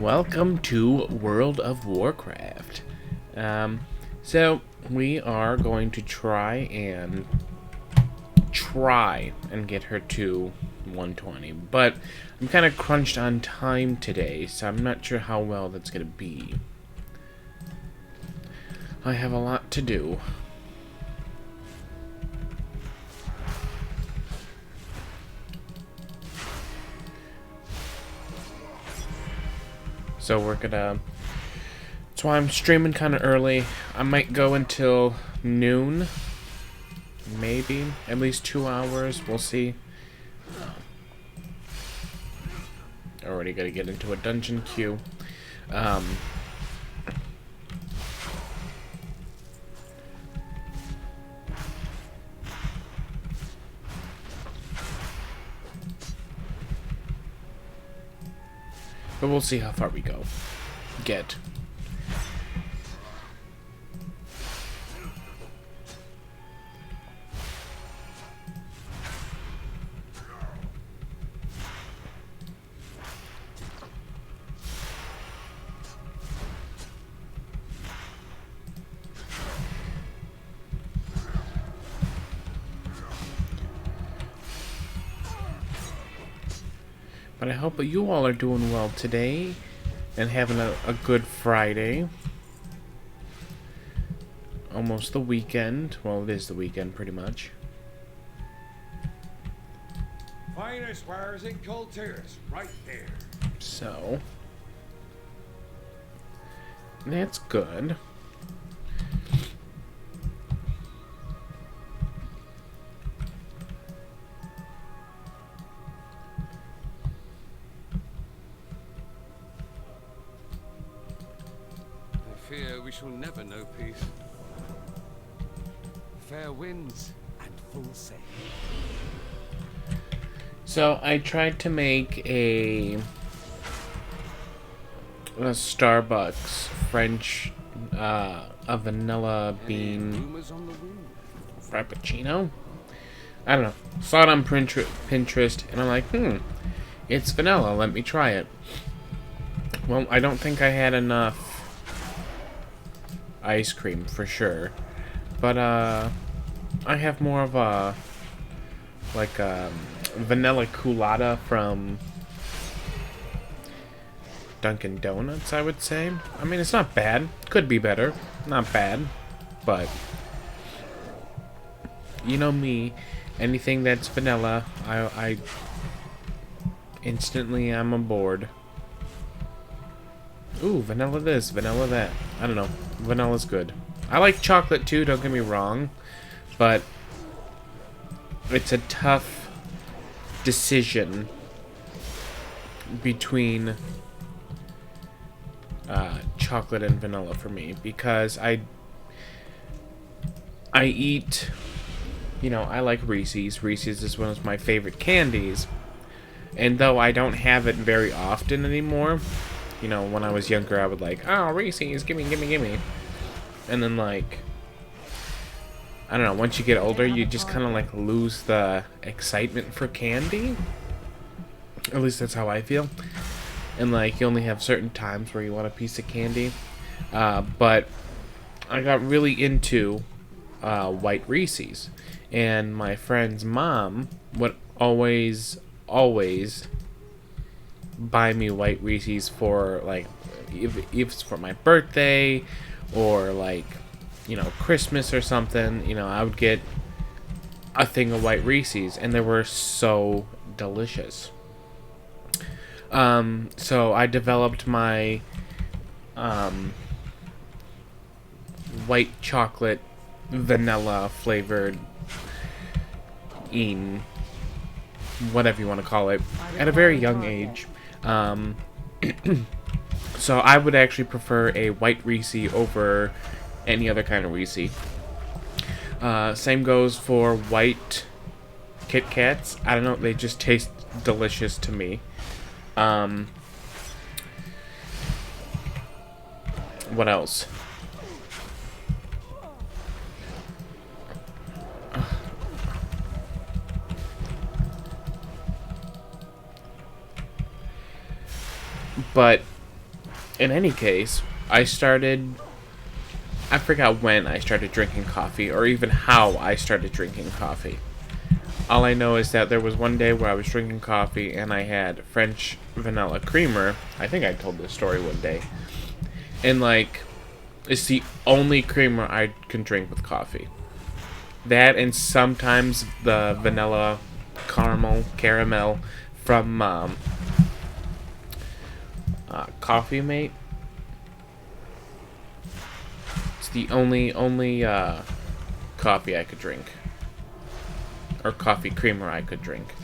Welcome to World of Warcraft. So we are going to try and get her to 120, but I'm kind of crunched on time today, so I'm not sure how well that's going to be. I have a lot to do. So we're gonna... That's why I'm streaming kind of early. I might go until noon. Maybe. At least 2 hours. We'll see. Already gotta get into a dungeon queue. But we'll see how far we go. Get. But I hope that you all are doing well today and having a good Friday. Almost the weekend. Well, it is the weekend pretty much. Finest wares in Colterus, right there. So, that's good. I fear we shall never know peace. Fair winds and full sail. So I tried to make a Starbucks French a vanilla bean Rumors on the wind. frappuccino. I don't know. Saw it on Pinterest, and I'm like, it's vanilla. Let me try it. Well, I don't think I had enough ice cream for sure, but I have more of a vanilla culotta from Dunkin' Donuts, I would say. I mean, it's not bad. Could be better. Not bad, but you know me. Anything that's vanilla, I instantly am aboard. Ooh, vanilla this, vanilla that. I don't know. Vanilla's good. I like chocolate too, don't get me wrong. But it's a tough decision between chocolate and vanilla for me. Because I eat... You know, I like Reese's. Reese's is one of my favorite candies. And though I don't have it very often anymore... You know, when I was younger, I would like, oh, Reese's, gimme, gimme, gimme. And then, like, I don't know, once you get older, you just kind of, like, lose the excitement for candy. At least that's how I feel. And, like, you only have certain times where you want a piece of candy. But I got really into white Reese's. And my friend's mom would always buy me white Reese's for, like, if it's for my birthday or, like, you know, Christmas or something, you know, I would get a thing of white Reese's, and they were so delicious. So I developed my white chocolate vanilla flavored whatever you want to call it at a very young age. So I would actually prefer a white Reese over any other kind of Reese. Same goes for white Kit Kats. I don't know, they just taste delicious to me. What else? But in any case, I forgot when I started drinking coffee, or even how I started drinking coffee. All I know is that there was one day where I was drinking coffee and I had French vanilla creamer. I think I told this story one day. And, like, it's the only creamer I can drink with coffee. That and sometimes the vanilla caramel from Coffee Mate. It's the only coffee I could drink. Or coffee creamer I could drink.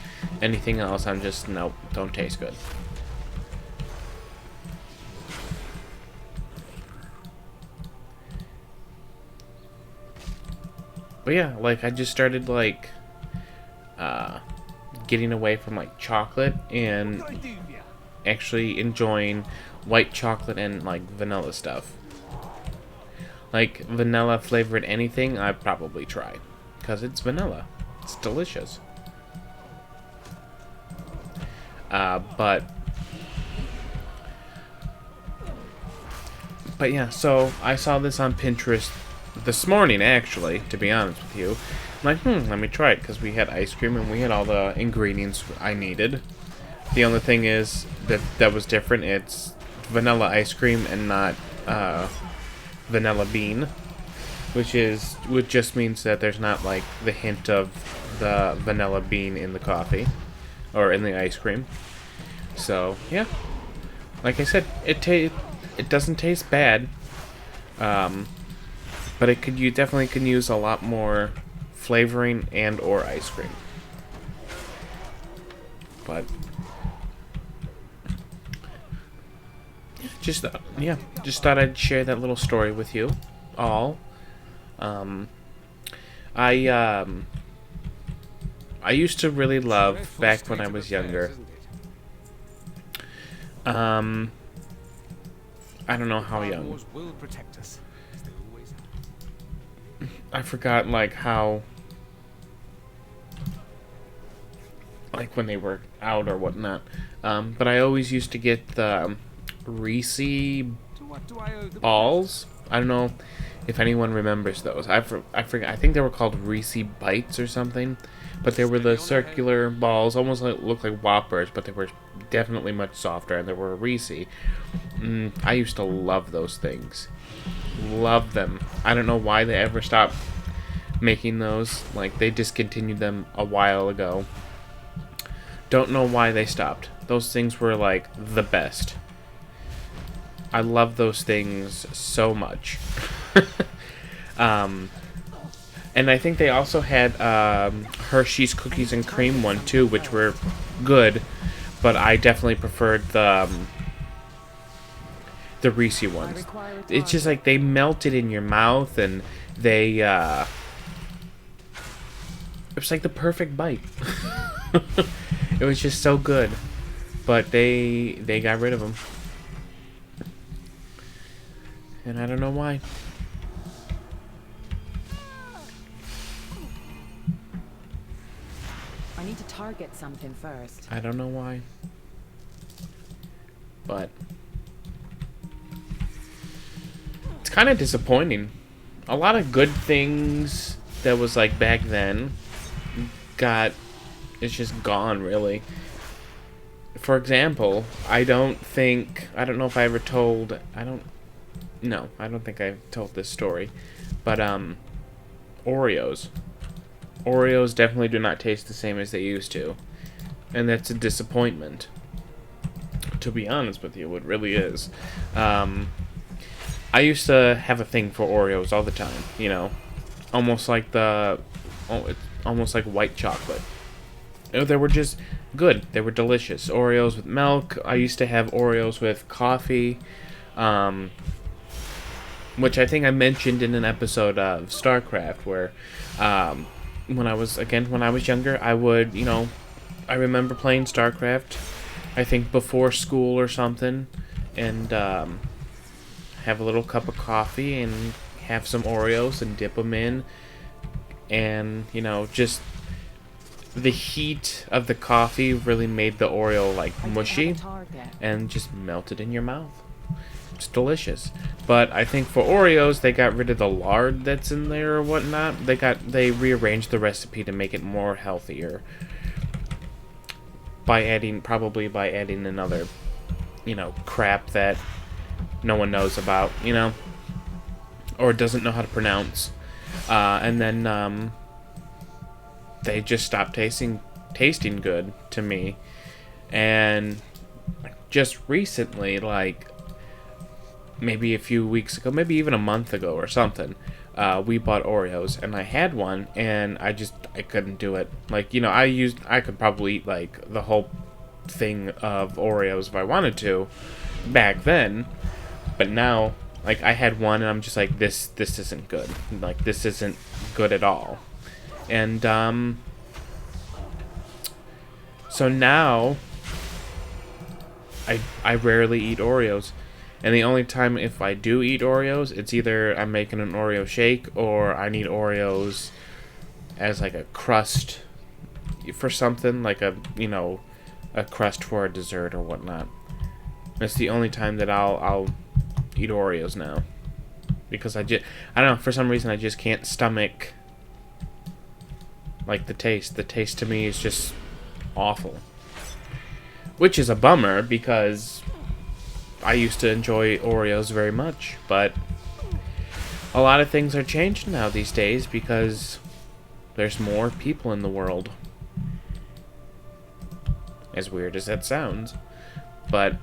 Anything else, I'm just, nope, don't taste good. But yeah, like, I just started, like, getting away from, like, chocolate and actually enjoying white chocolate and, like, vanilla stuff. Like, vanilla flavored anything, I'd probably try. Because it's vanilla. It's delicious. But yeah, so I saw this on Pinterest this morning, actually, to be honest with you. I'm like, let me try it, because we had ice cream and we had all the ingredients I needed. The only thing is that was different. It's vanilla ice cream and not vanilla bean, which just means that there's not, like, the hint of the vanilla bean in the coffee or in the ice cream. So yeah, like I said, it doesn't taste bad, but you definitely can use a lot more flavoring and or ice cream. But just thought I'd share that little story with you all. I used to really love, back when I was younger, I don't know how young. I forgot, like, how, like, when they were out or whatnot. But I always used to get the Reese balls. I don't know if anyone remembers those. I forgot. I think they were called Reese Bites or something. But they were the circular balls, almost looked like Whoppers, but they were definitely much softer, and they were Reese. I used to love those things. Love them. I don't know why they ever stopped making those. Like, they discontinued them a while ago. Don't know why they stopped. Those things were, like, the best. I love those things so much. And I think they also had Hershey's Cookies and Cream one too, which were good, but I definitely preferred the Reese ones. It's just like they melted in your mouth, and they it was like the perfect bite. It was just so good, but they got rid of them, and I don't know why. I need to target something first. I don't know why. But it's kind of disappointing. A lot of good things that was like back then it's just gone, really. For example, I don't know if I ever told, I don't think I told this story, but Oreos. Oreos definitely do not taste the same as they used to. And that's a disappointment. To be honest with you, it really is. I used to have a thing for Oreos all the time, you know. Almost like almost like white chocolate. They were just good. They were delicious. Oreos with milk. I used to have Oreos with coffee. Which I think I mentioned in an episode of StarCraft, where when I was younger, I would, I remember playing StarCraft, I think before school or something, and have a little cup of coffee and have some Oreos and dip them in, and, just the heat of the coffee really made the Oreo, like, mushy, and just melted in your mouth. It's delicious. But I think for Oreos, they got rid of the lard that's in there or whatnot. They rearranged the recipe to make it more healthier probably by adding another, crap that no one knows about, or doesn't know how to pronounce. And then they just stopped tasting good to me. And just recently, like maybe a few weeks ago, maybe even a month ago or something, we bought Oreos, and I had one, and I couldn't do it. Like, I could probably eat like the whole thing of Oreos if I wanted to back then, but now, like, I had one, and I'm just like, this isn't good. Like, this isn't good at all. And so now I rarely eat Oreos. And the only time if I do eat Oreos, it's either I'm making an Oreo shake or I need Oreos as like a crust for something, like a crust for a dessert or whatnot. That's the only time that I'll eat Oreos now. Because I don't know, for some reason I just can't stomach like the taste. The taste to me is just awful. Which is a bummer because I used to enjoy Oreos very much, but a lot of things are changed now these days because there's more people in the world. As weird as that sounds, but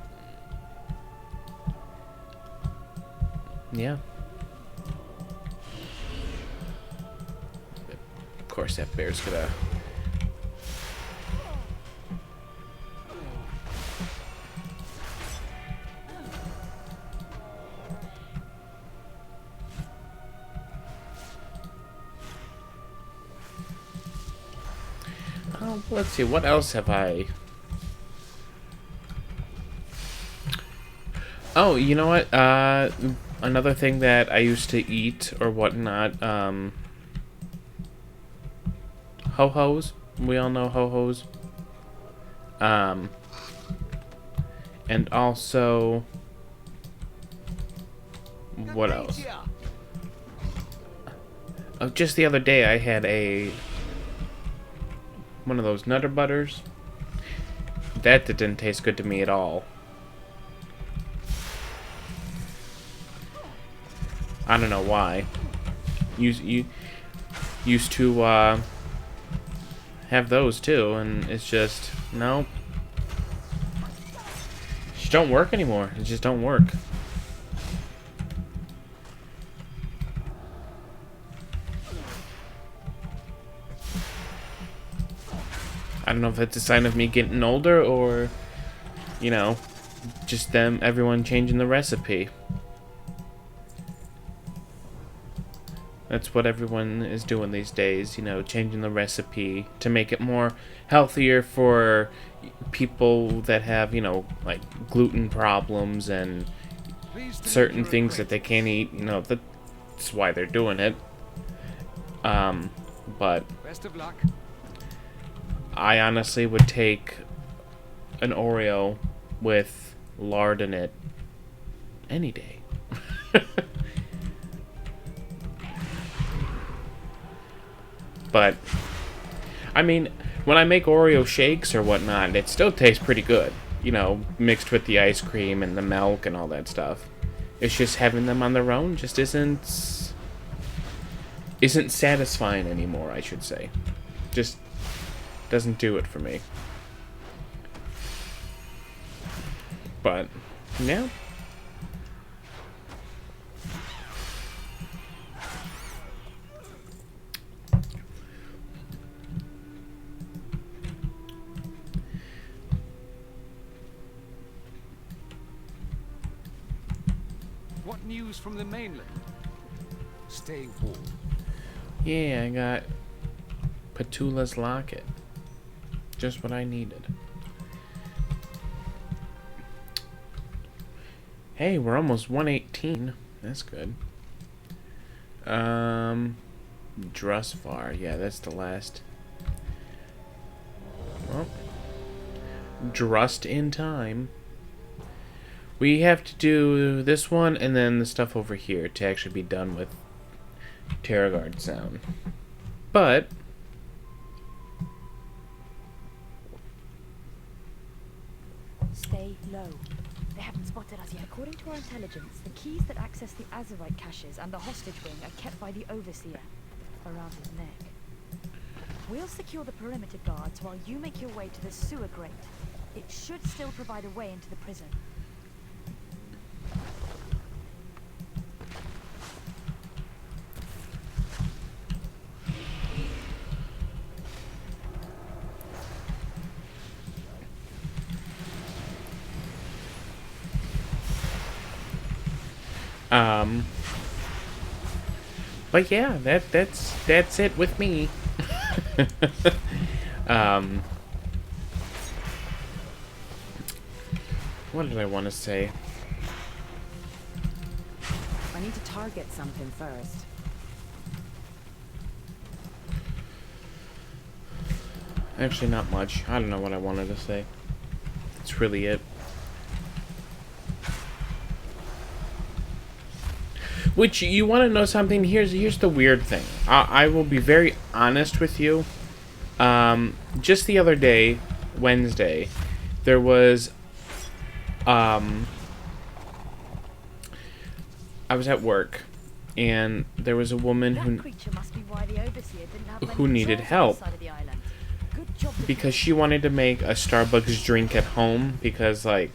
yeah. Of course, that bear's gonna. Oh, let's see, what else have I... Oh, you know what? Another thing that I used to eat or whatnot, ho-hos. We all know ho-hos. And also... What else? Oh, just the other day I had one of those Nutter Butters. That didn't taste good to me at all. I don't know why. You used to have those too, and it's just no. Just don't work anymore. It just don't work. I don't know if that's a sign of me getting older or, just everyone changing the recipe. That's what everyone is doing these days, changing the recipe to make it more healthier for people that have, like gluten problems and certain things that they can't eat. That's why they're doing it. But Best of luck. I honestly would take an Oreo with lard in it any day. But, I mean, when I make Oreo shakes or whatnot, it still tastes pretty good. Mixed with the ice cream and the milk and all that stuff. It's just having them on their own just isn't satisfying anymore, I should say. Just doesn't do it for me. But, yeah. What news from the mainland? Stay warm. Yeah, I got Petula's locket. Just what I needed. Hey, we're almost 118. That's good. Drusvar. Yeah, that's the last. Well, just in time. We have to do this one and then the stuff over here to actually be done with Terragard Sound. But Stay low. They haven't spotted us yet. According to our intelligence, the keys that access the Azerite caches and the hostage wing are kept by the Overseer around his neck. We'll secure the perimeter guards while you make your way to the sewer grate. It should still provide a way into the prison. But yeah, that's it with me. What did I want to say? I need to target something first. Actually, not much. I don't know what I wanted to say. That's really it. Which, you want to know something? Here's the weird thing. I will be very honest with you. Just the other day, Wednesday, there was... I was at work, and there was a woman who needed help because she wanted to make a Starbucks drink at home because, like,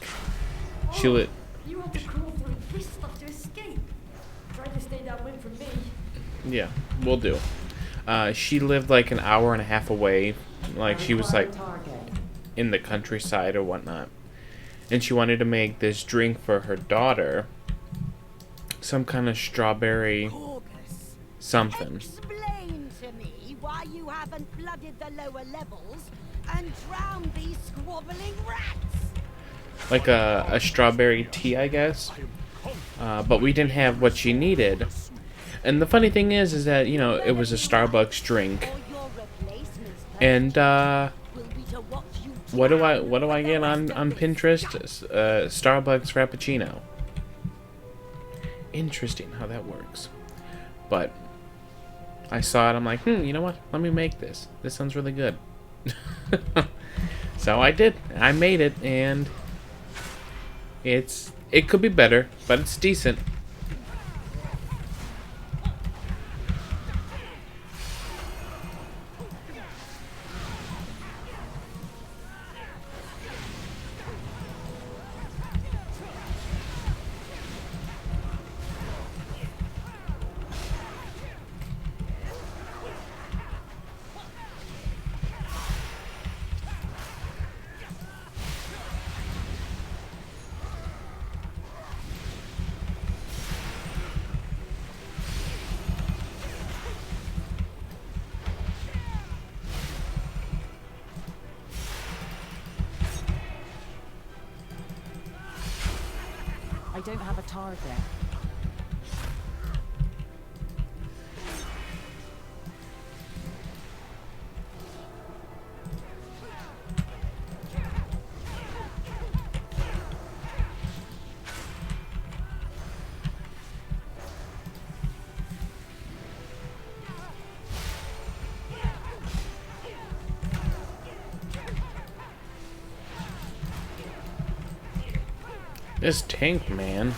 she lit... You had to crawl through this stuff to escape. Try to stay downwind from me. Yeah, we'll do. She lived like an hour and a half away. Like, she was like in the countryside or whatnot. And she wanted to make this drink for her daughter. Some kind of strawberry something. Explain to me why you haven't flooded the lower levels and drowned these squabbling rats. Like a strawberry tea, I guess. But we didn't have what she needed. And the funny thing is that, you know, it was a Starbucks drink. And what do I get on Pinterest? Starbucks Frappuccino. Interesting how that works. But I saw it, I'm like, you know what? Let me make this. This sounds really good. So I did. I made it, and it could be better, but it's decent. I don't have a target. This tank, man.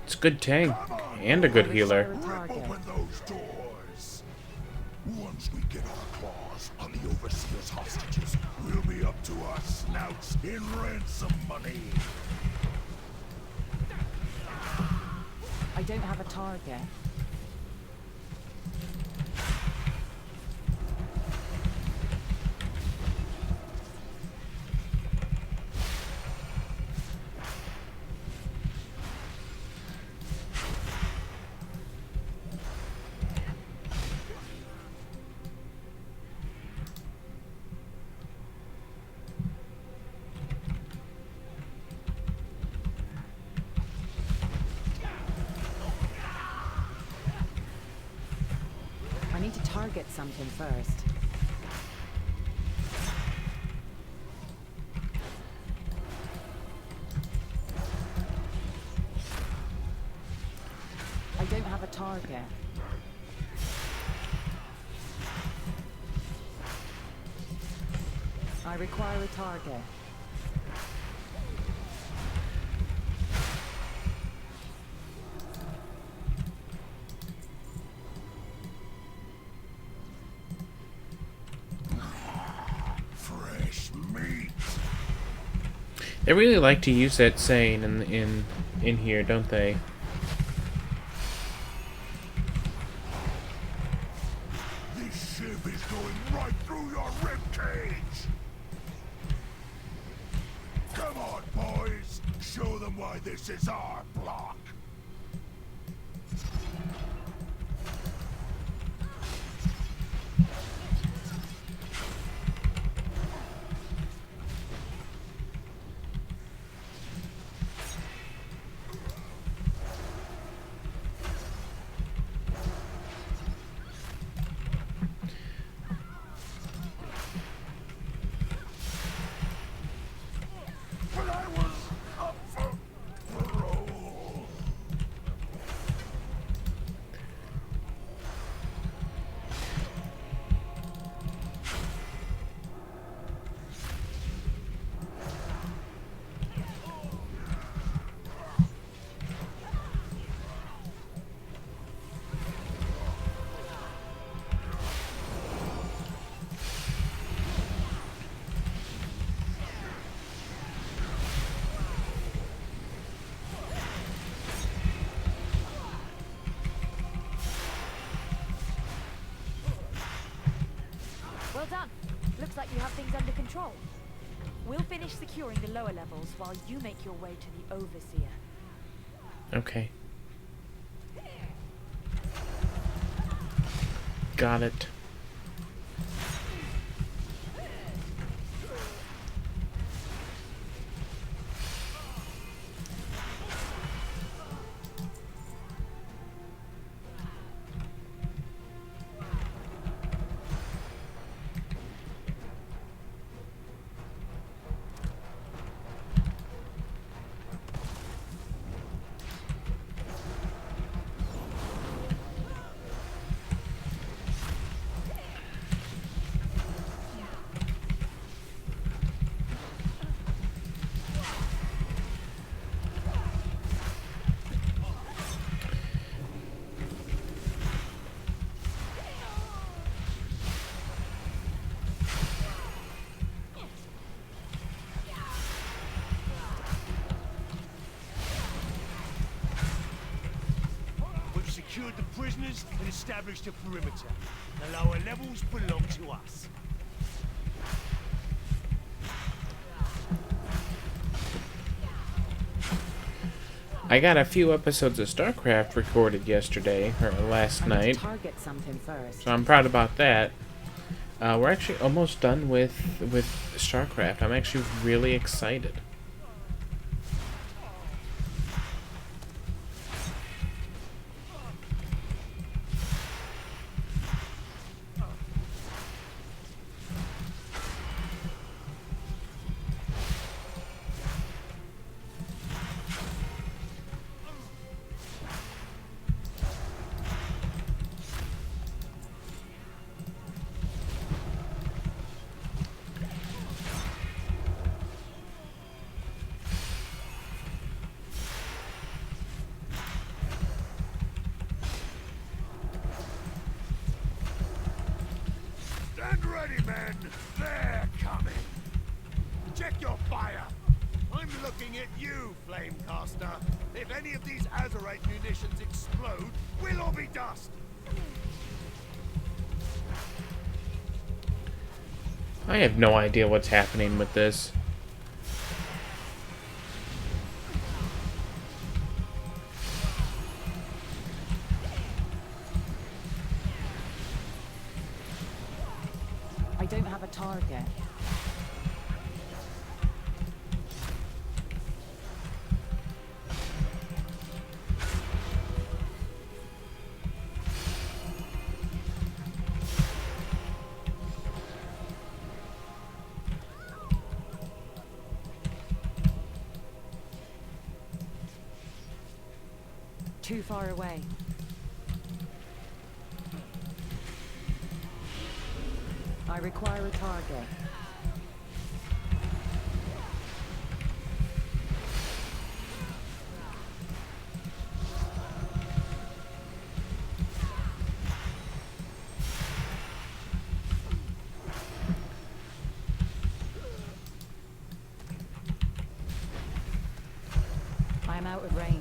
It's a good tank and a good healer. Open those doors. Once we get our claws on the Overseer's hostages, we'll be up to our snouts in ransom money. I don't have a target. target something first. I don't have a target. I require a target. Fresh meat. They really like to use that saying in here, don't they? This ship is going right through your ribcage. Come on, boys. Show them why this is our block. But I was up for parole. Well done. Looks like you have things under control. We'll finish securing the lower levels while you make your way to the Overseer. Okay. Got it. We've secured the prisoners and established a perimeter. The lower levels belong to us. I got a few episodes of StarCraft recorded yesterday, or last I need night, to target something first. so I'm proud about that. We're actually almost done with StarCraft. I'm actually really excited. Stand ready, men. They're coming. Check your fire. I'm looking at you, Flamecaster. If any of these Azerite munitions explode, we'll all be dust. I have no idea what's happening with this. I don't have a target. too far away. I require a target. I am out of range.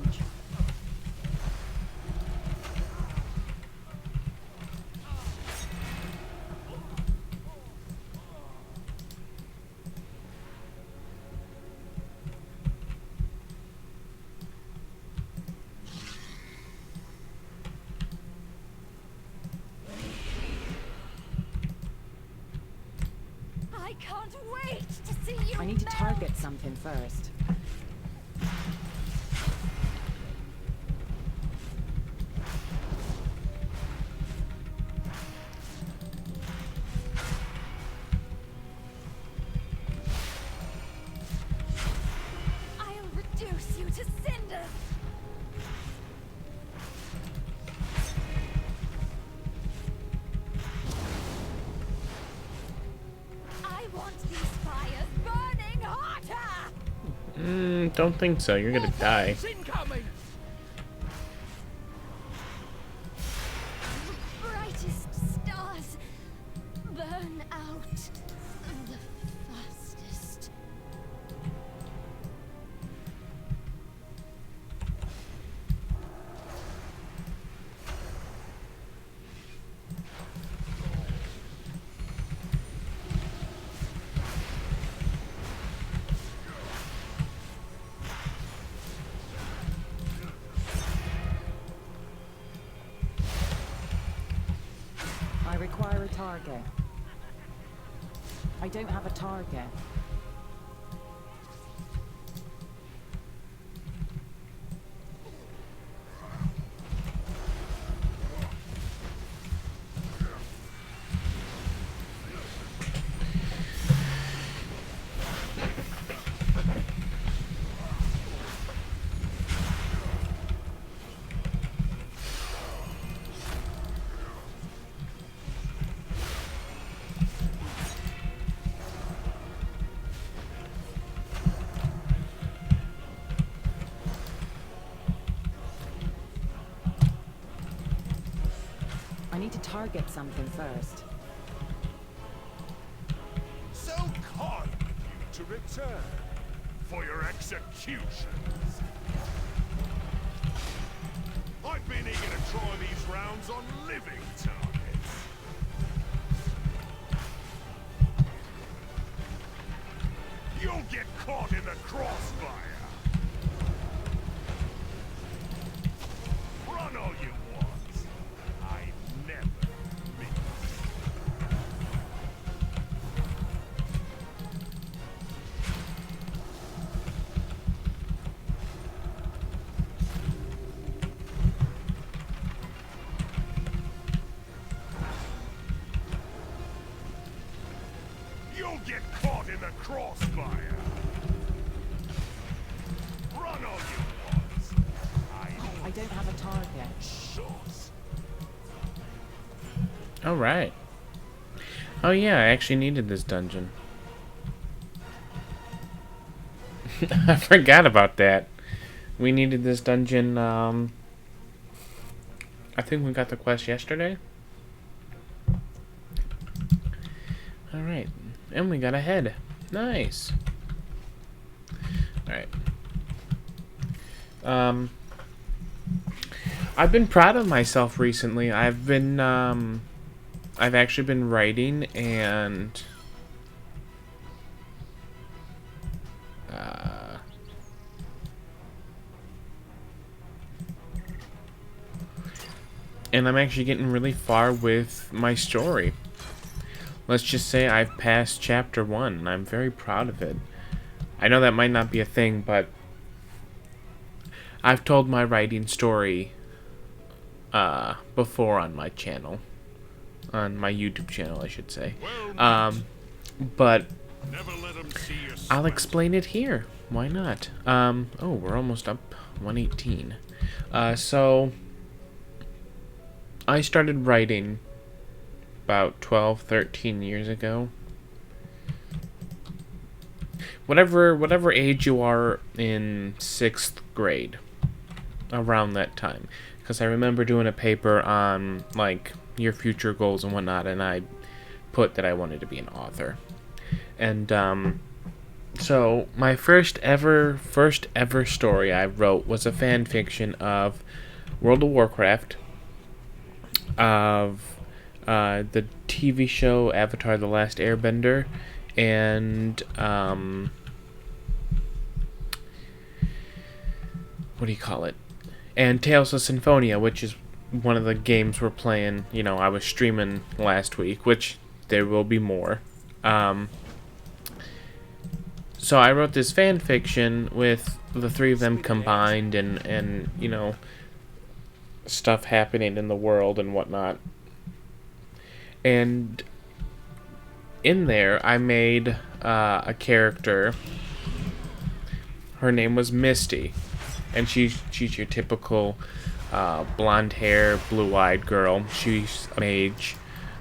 I can't wait to see you. I need to melt. target something first. I'll reduce you to cinders. I want these fires burning hotter. Don't think so. You're gonna die. Incoming! Brightest stars burn out the fastest. I require a target. I don't have a target. I need to target something first. So kind of you to return for your executions. I've been eager to try these rounds on living targets. You'll get caught in the crossfire. Run all you want. I never miss. You'll get caught in the crossfire. Run all you want. I don't have a target. Sauce. Alright. Oh yeah, I actually needed this dungeon. I forgot about that. We needed this dungeon, I think we got the quest yesterday. Alright. And we got a head. Nice. Alright. I've been proud of myself recently. I've actually been writing and I'm actually getting really far with my story. Let's just say I've passed chapter 1 and I'm very proud of it. I know that might not be a thing, but I've told my writing story before on my channel. On my YouTube channel, I should say. But Never let 'em see you I'll sweat. explain it here. Why not? Oh, we're almost up 118. So I started writing about 12, 13 years ago. Whatever age you are in 6th grade, around that time. Because I remember doing a paper on, like, your future goals and whatnot, and I put that I wanted to be an author. And, so my first ever story I wrote was a fan fiction of World of Warcraft, of the TV show Avatar: The Last Airbender, and what do you call it? And Tales of Symphonia, which is one of the games we're playing. You know, I was streaming last week, which there will be more. So I wrote this fan fiction with the three of them combined, and you know, stuff happening in the world and whatnot. And in there, I made a character. Her name was Misty, and she's your typical blonde hair, blue-eyed girl. She's a mage,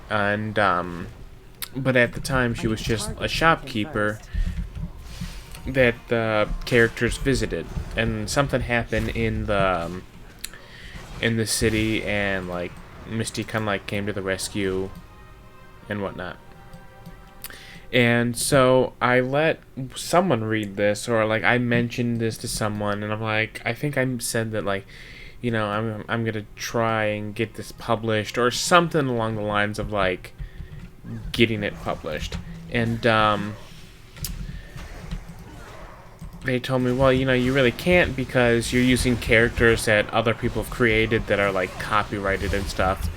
and but at the time she was just a shopkeeper that the characters visited, and something happened in the city, and like Misty kind of like came to the rescue and whatnot. And so I let someone read this, or like I mentioned this to someone, and I'm like, I think I said that, like, you know, I'm gonna try and get this published, or something along the lines of like getting it published. And they told me, well, you know, you really can't, because you're using characters that other people have created that are like copyrighted and stuff.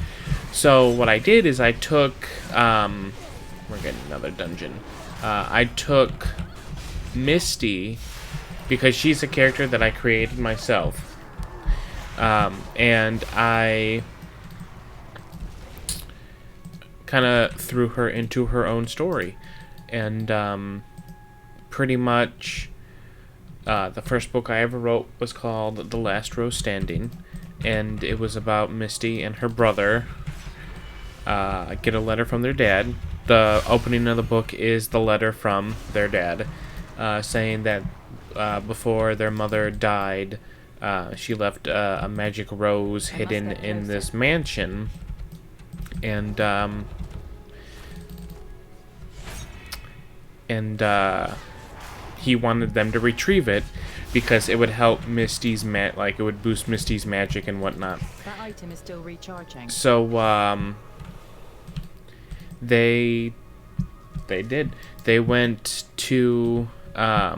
So what I did is I took we're getting another dungeon. I took Misty, because she's a character that I created myself, and I kind of threw her into her own story, and pretty much the first book I ever wrote was called The Last Rose Standing, and it was about Misty and her brother get a letter from their dad. The opening of the book is the letter from their dad, saying that before their mother died, she left a magic rose hidden in this mansion, and he wanted them to retrieve it because it would help Misty's it would boost Misty's magic and whatnot. That item is still recharging. So they did. They went to I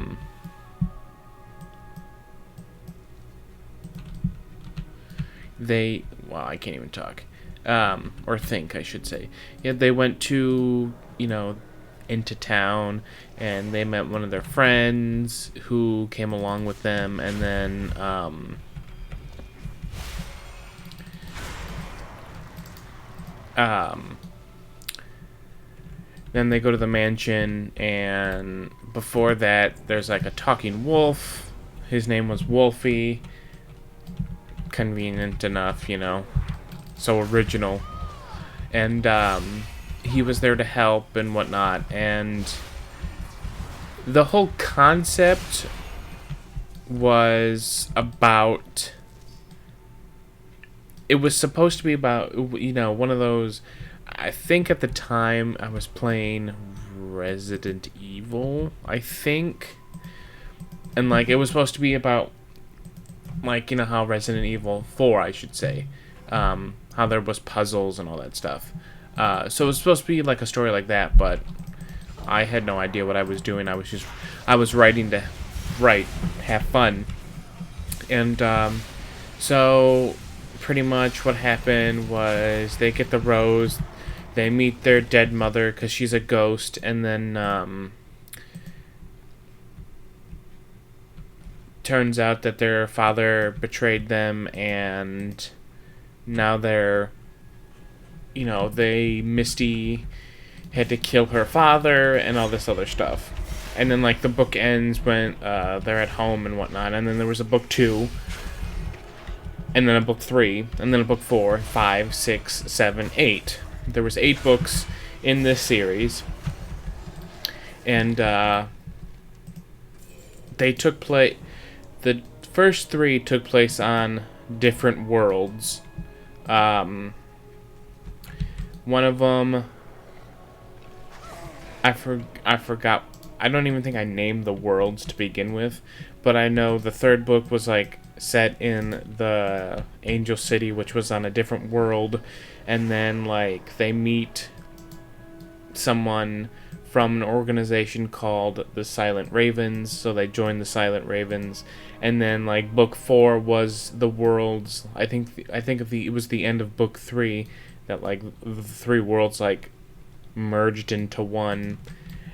can't even talk. Or think, I should say. Yeah, they went to, you know, into town, and they met one of their friends who came along with them, and then then they go to the mansion, and before that there's like a talking wolf. His name was Wolfie. Convenient enough, you know, so original. And he was there to help and whatnot, and the whole concept was about, it was supposed to be about, you know, one of those, I think at the time I was playing Resident Evil, I think, and like it was supposed to be about, like, you know how Resident Evil 4, I should say, how there was puzzles and all that stuff. So it was supposed to be like a story like that, but I had no idea what I was doing. I was writing to write, have fun. And so pretty much what happened was they get the rose, they meet their dead mother because she's a ghost, and then turns out that their father betrayed them, and now they're, you know, Misty had to kill her father and all this other stuff. And then, like, the book ends when they're at home and whatnot. And then there was a book 2 and then a book 3, and then a book 4, 5, 6, 7, 8. There was 8 books in this series, and they took place. The first 3 took place on different worlds. One of them, I forgot. I don't even think I named the worlds to begin with, but I know the 3rd book was like set in the Angel City, which was on a different world, and then like they meet someone from an organization called the Silent Ravens, so they join the Silent Ravens, and then like book 4 was the worlds. I think it was the end of book 3 that like the 3 worlds like merged into one,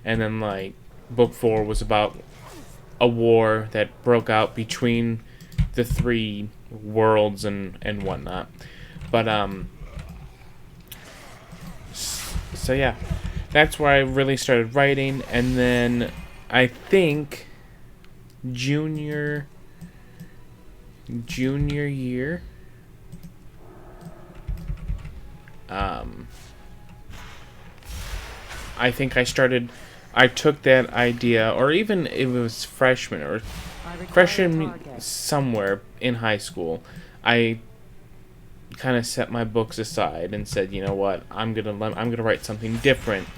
and then like book 4 was about a war that broke out between the 3 worlds and whatnot. But so yeah, that's where I really started writing, and then I think junior year, I think I took that idea, or even it was freshman or freshman somewhere in high school. I kind of set my books aside and said, you know what, I'm gonna write something different,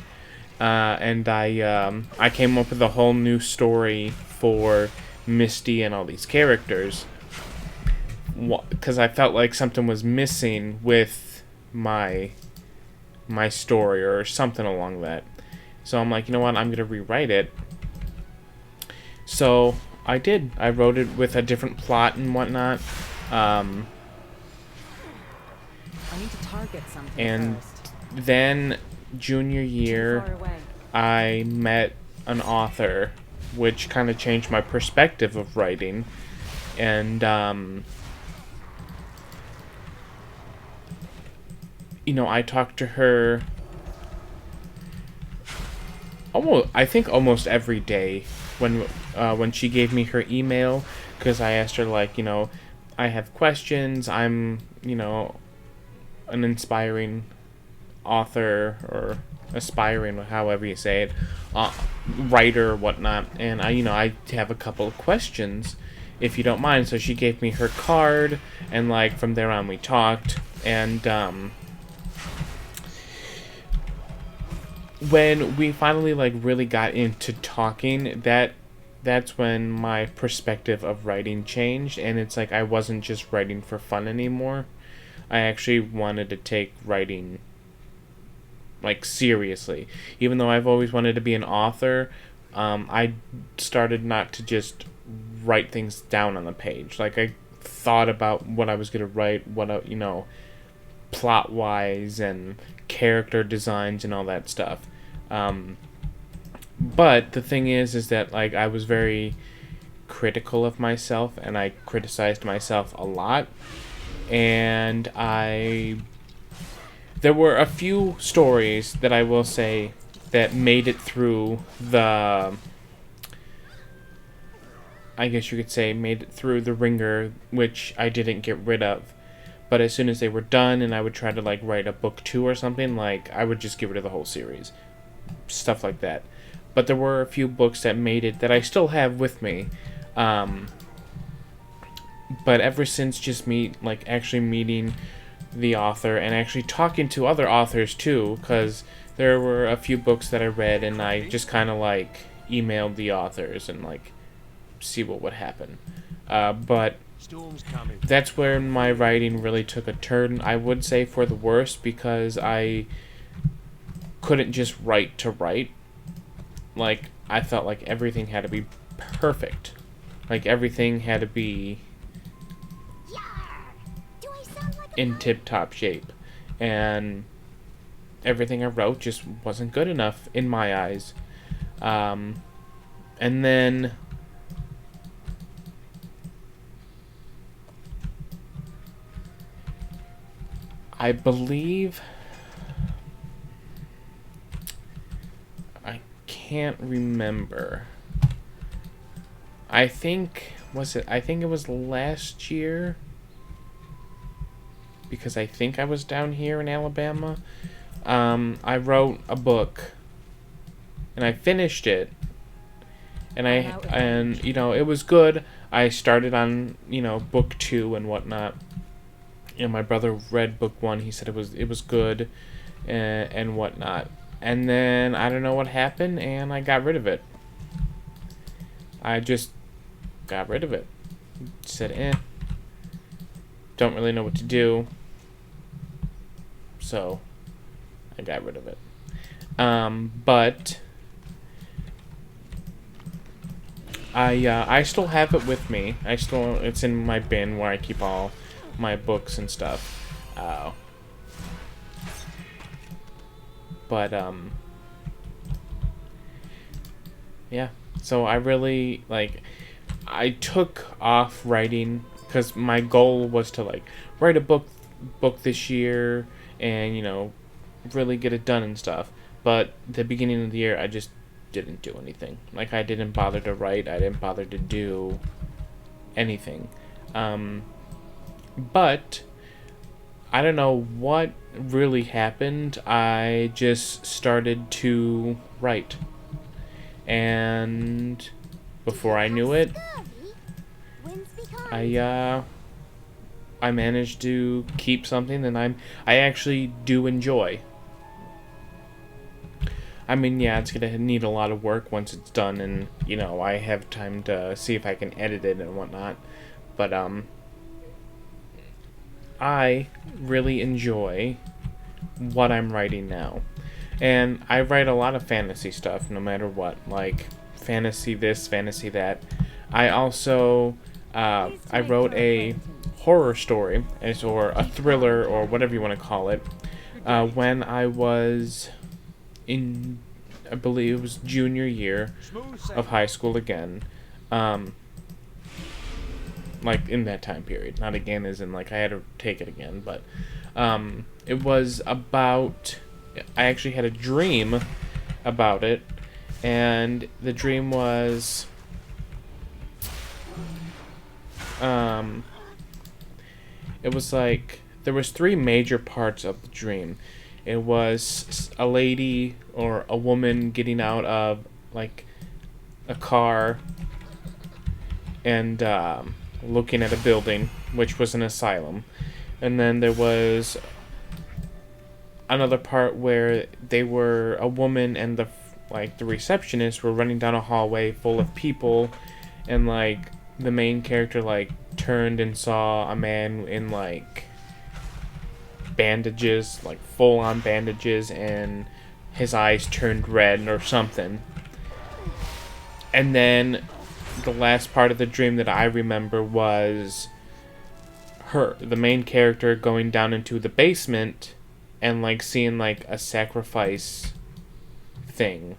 and I came up with a whole new story for Misty and all these characters, because I felt like something was missing with my story or something along that. So I'm like, you know what, I'm gonna rewrite it. So I did. I wrote it with a different plot and whatnot. I need to target something And first. then junior Too year, far away. I met an author, which kind of changed my perspective of writing. And you know, I talked to her almost every day when she gave me her email, because I asked her, like, you know, I have questions. I'm, you know, an inspiring author, or aspiring, however you say it, writer or whatnot, and I have a couple of questions, if you don't mind. So she gave me her card, and like from there on we talked, and when we finally like really got into talking, that's when my perspective of writing changed, and it's like I wasn't just writing for fun anymore. I actually wanted to take writing like seriously. Even though I've always wanted to be an author, I started not to just write things down on the page. Like I thought about what I was gonna write, plot wise and character designs and all that stuff. But the thing is that like I was very critical of myself, and I criticized myself a lot, and there were a few stories that I will say that made it through the, I guess you could say, made it through the ringer, which I didn't get rid of. But as soon as they were done and I would try to like write a book 2 or something, like I would just get rid of the whole series. Stuff like that. But there were a few books that made it that I still have with me. But ever since just actually meeting the author and actually talking to other authors too, because there were a few books that I read and I just kind of like emailed the authors and like see what would happen. But Storm's coming. that's where my writing really took a turn, I would say for the worse, because I couldn't just write to write. Like, I felt like everything had to be perfect. Like, everything had to be in tip-top shape. And everything I wrote just wasn't good enough in my eyes. And then I believe, I can't remember. I think it was last year. because I think I was down here in Alabama. I wrote a book, and I finished it, and you know, it was good. I started on, you know, book 2 and whatnot. And my brother read book 1. He said it was good, and whatnot. And then I don't know what happened, and I got rid of it. I just got rid of it. Said, don't really know what to do. So I got rid of it. But I still have it with me. It's in my bin where I keep all my books and stuff. But yeah. So I really, like, I took off writing because my goal was to, like, write a book this year and, you know, really get it done and stuff. But the beginning of the year, I just didn't do anything. Like, I didn't bother to write. I didn't bother to do anything. But I don't know what really happened. I just started to write. And before I knew it, I managed to keep something that I actually do enjoy. I mean, yeah, it's gonna need a lot of work once it's done, and, you know, I have time to see if I can edit it and whatnot. But I really enjoy what I'm writing now. And I write a lot of fantasy stuff, no matter what. Like, fantasy this, fantasy that. I also, I wrote a horror story, or a thriller, or whatever you want to call it, when I was in, I believe it was junior year of high school again. Like, in that time period. Not again as in, like, I had to take it again, but it was about... I actually had a dream about it, and the dream was... it was like... There was 3 major parts of the dream. It was a lady or a woman getting out of, like, a car and looking at a building, which was an asylum. And then there was another part where they were a woman and the receptionist were running down a hallway full of people, and, like, the main character, like, turned and saw a man in, like, bandages, like, full-on bandages, and his eyes turned red or something. And then the last part of the dream that I remember was the main character, going down into the basement and, like, seeing, like, a sacrifice thing.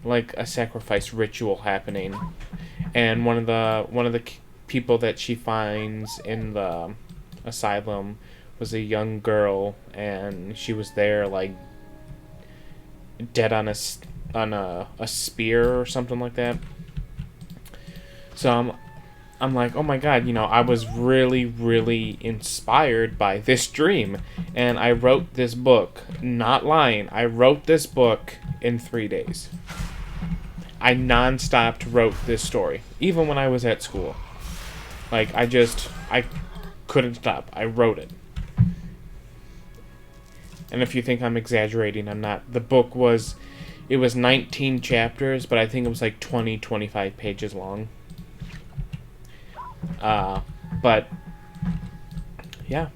Like a sacrifice ritual happening. And one of the people that she finds in the asylum was a young girl, and she was there, like, dead on a spear or something like that. So I'm like, oh my god, you know, I was really, really inspired by this dream, and I wrote this book. Not lying, I wrote this book in 3 days. I non-stopped wrote this story, even when I was at school. Like, I couldn't stop. I wrote it. And if you think I'm exaggerating, I'm not. The book was 19 chapters, but I think it was like 25 pages long. But yeah.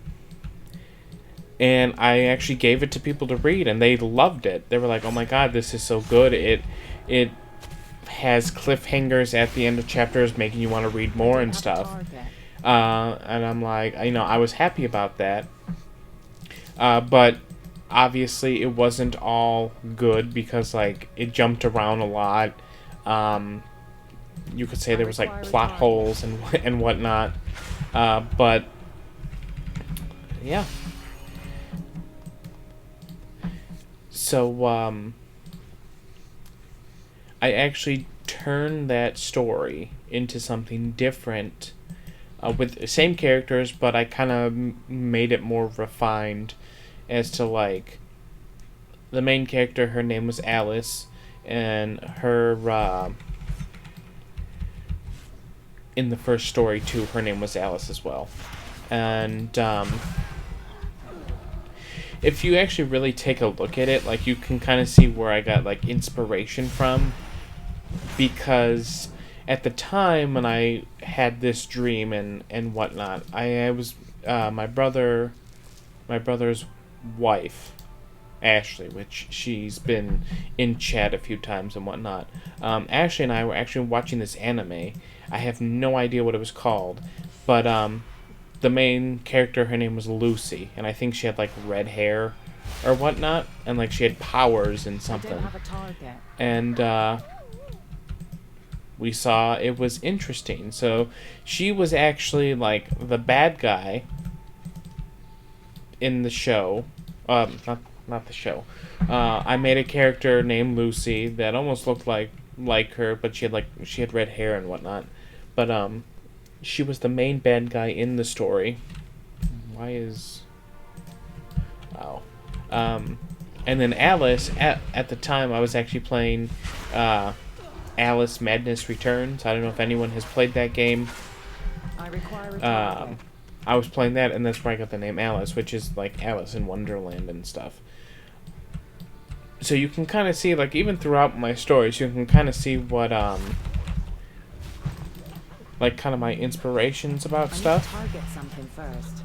And I actually gave it to people to read, and they loved it. They were like, oh my god, this is so good. It has cliffhangers at the end of chapters, making you want to read more and stuff. And I'm like, you know, I was happy about that. But obviously it wasn't all good, because, like, it jumped around a lot. You could say there was, like, plot holes and whatnot. But yeah. So I actually turned that story into something different with the same characters, but I kind of made it more refined as to, like, the main character, her name was Alice, and her, in the first story, too, her name was Alice as well. And, if you actually really take a look at it, like, you can kind of see where I got, like, inspiration from, because at the time when I had this dream and whatnot, I was, my brother's wife, Ashley, which she's been in chat a few times and whatnot. Ashley and I were actually watching this anime. I have no idea what it was called, but the main character, her name was Lucy, and I think she had like red hair or whatnot, and like she had powers and I something. don't have a target. And we saw it was interesting. So she was actually like the bad guy in the show. Not the show. I made a character named Lucy that almost looked like her, but she had red hair and whatnot. But she was the main bad guy in the story. Why is and then Alice at the time I was actually playing Alice Madness Returns. I don't know if anyone has played that game. I require a target. I was playing that, and that's where I got the name Alice, which is like Alice in Wonderland and stuff. So you can kind of see, like, even throughout my stories, you can kind of see what, like, kind of my inspirations about I stuff. need to target something first.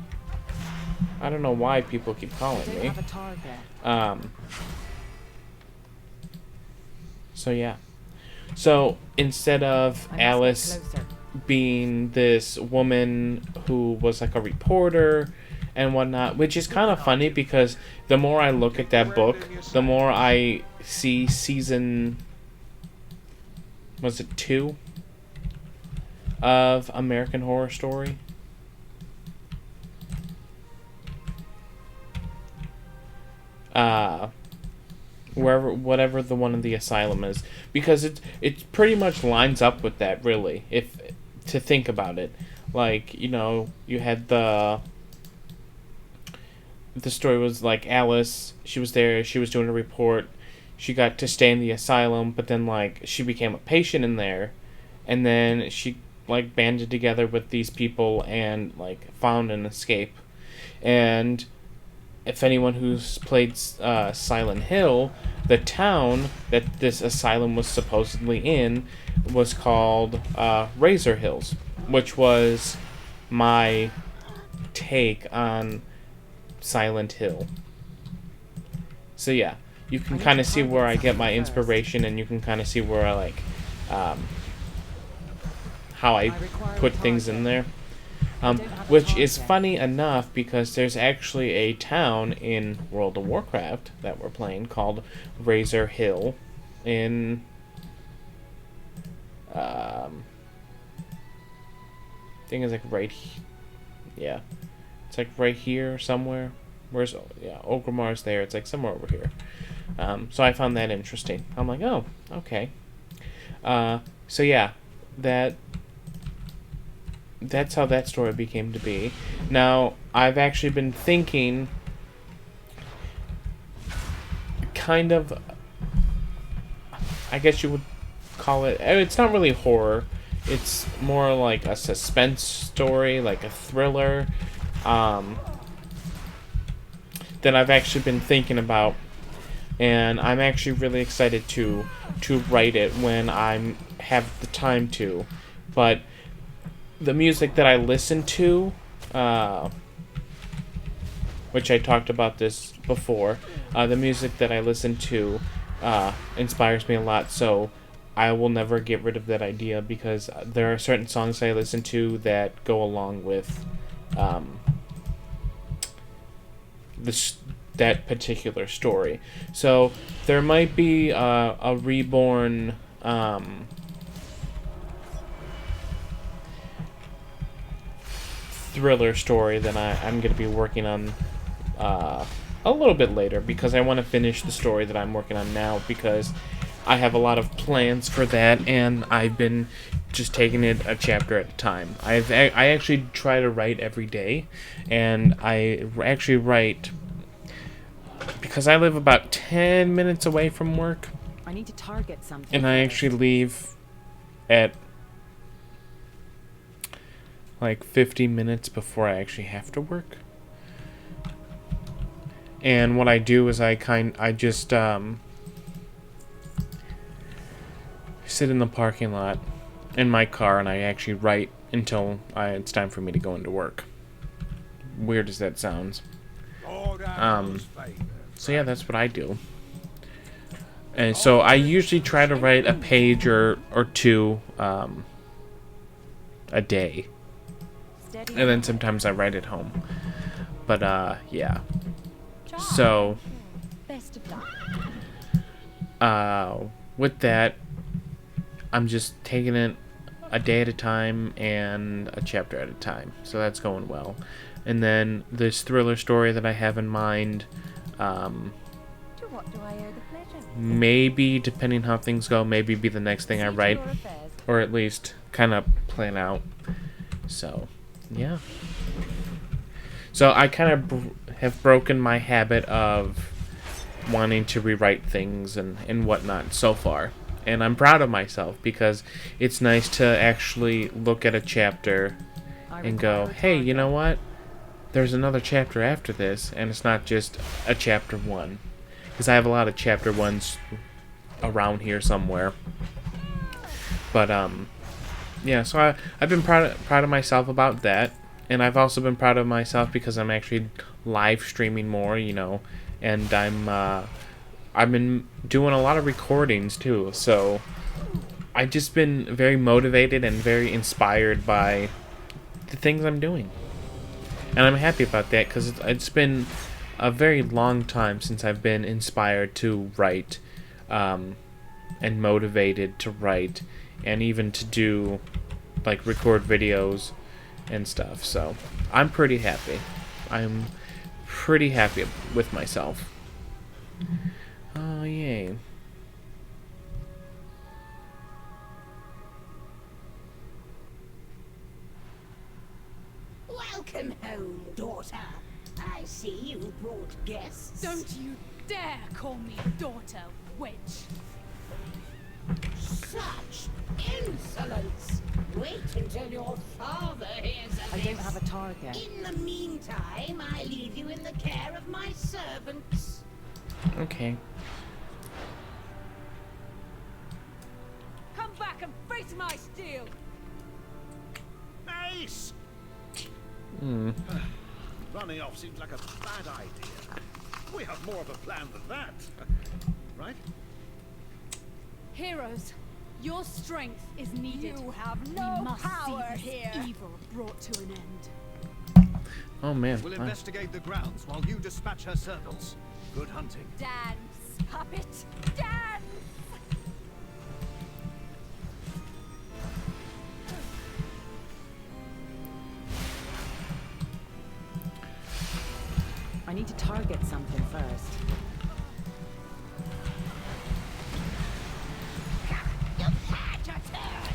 I don't know why people keep I calling don't me. have a target. So yeah. So instead of I must Alice get closer. being this woman who was like a reporter and whatnot, which is kind of funny because the more I look at that book, the more I see season, was it 2 of American Horror Story? Whatever the one in the asylum is, because it pretty much lines up with that, really, if to think about it. Like, you know, you had the story was like Alice, she was there, she was doing a report, she got to stay in the asylum, but then like she became a patient in there, and then she like banded together with these people and like found an escape. And if anyone who's played Silent Hill, the town that this asylum was supposedly in was called Razor Hills, which was my take on Silent Hill. So yeah, you can kind of see where I get my inspiration, and you can kind of see where I like how I put things in there. Which is funny enough because there's actually a town in World of Warcraft that we're playing called Razor Hill in I think it's like yeah, it's like right here somewhere. Where's Ogrimar's there? It's like somewhere over here. So I found that interesting. I'm like, oh, okay. So yeah, that's how that story became to be. Now, I've actually been thinking kind of, I guess you would call it, it's not really horror, it's more like a suspense story, like a thriller, that I've actually been thinking about, and I'm actually really excited to write it when I have the time to. But the music that I listen to, which I talked about this before, the music that I listen to inspires me a lot, so I will never get rid of that idea, because there are certain songs I listen to that go along with that particular story. So there might be a reborn thriller story that I'm going to be working on a little bit later, because I want to finish the story that I'm working on now, because I have a lot of plans for that, and I've been just taking it a chapter at a time. I actually try to write every day, and I actually write because I live about 10 minutes away from work, I need to target something. and I first. actually leave at like 50 minutes before I actually have to work. And what I do is I just sit in the parking lot in my car, and I actually write until it's time for me to go into work. Weird as that sounds. Lord Admiral's favour. So yeah, that's what I do. And so I usually try to write a page or two a day. Steady. And then sometimes I write at home. But yeah. So Best of luck. with that, I'm just taking it a day at a time and a chapter at a time. So that's going well. And then this thriller story that I have in mind, To what do I owe the pleasure? maybe, depending how things go, maybe be the next thing I See to write. your affairs. Or at least kind of plan out. So, yeah. So I kind of have broken my habit of wanting to rewrite things and whatnot so far. And I'm proud of myself because it's nice to actually look at a chapter I and go, require a hey, you target. know what? There's another chapter after this, and it's not just a chapter 1. Because I have a lot of chapter 1s around here somewhere. But, yeah, so I've been proud of myself about that. And I've also been proud of myself because I'm actually live streaming more, you know. And I've been doing a lot of recordings, too. So I've just been very motivated and very inspired by the things I'm doing. And I'm happy about that because it's been a very long time since I've been inspired to write and motivated to write and even to do, like, record videos and stuff. So I'm pretty happy. I'm pretty happy with myself. Oh, yay. Welcome home, daughter. I see you brought guests. Don't you dare call me daughter, witch. Such insolence! Wait until your father hears of I don't this. have a target. In the meantime, I leave you in the care of my servants. Okay. Come back and face my steel. Ace! Running off seems like a bad idea. We have more of a plan than that. Right? Heroes, your strength is needed. You have We no must power see this here. evil brought to an end. Oh, man. We'll investigate the grounds while you dispatch her servants. Good hunting. Dance, puppet, dance! I need to target something first. You've had your turn.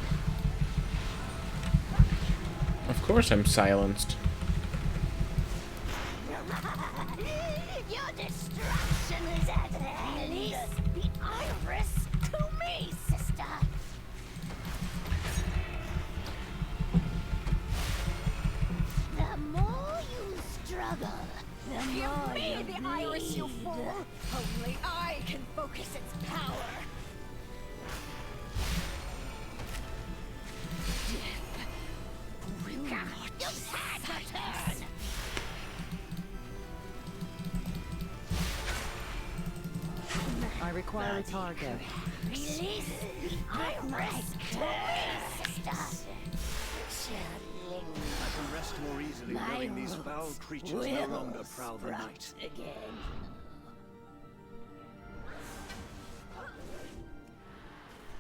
Of course I'm silenced. Your destruction is at hand. Release the iris to me, sister. The more you struggle, the more Give me you the iris, you bleed. fool! Only I can focus its power. You've had your turn. I require a target. Release the iris to me, sister. I can rest more easily knowing these foul creatures no longer prowl the night. Again.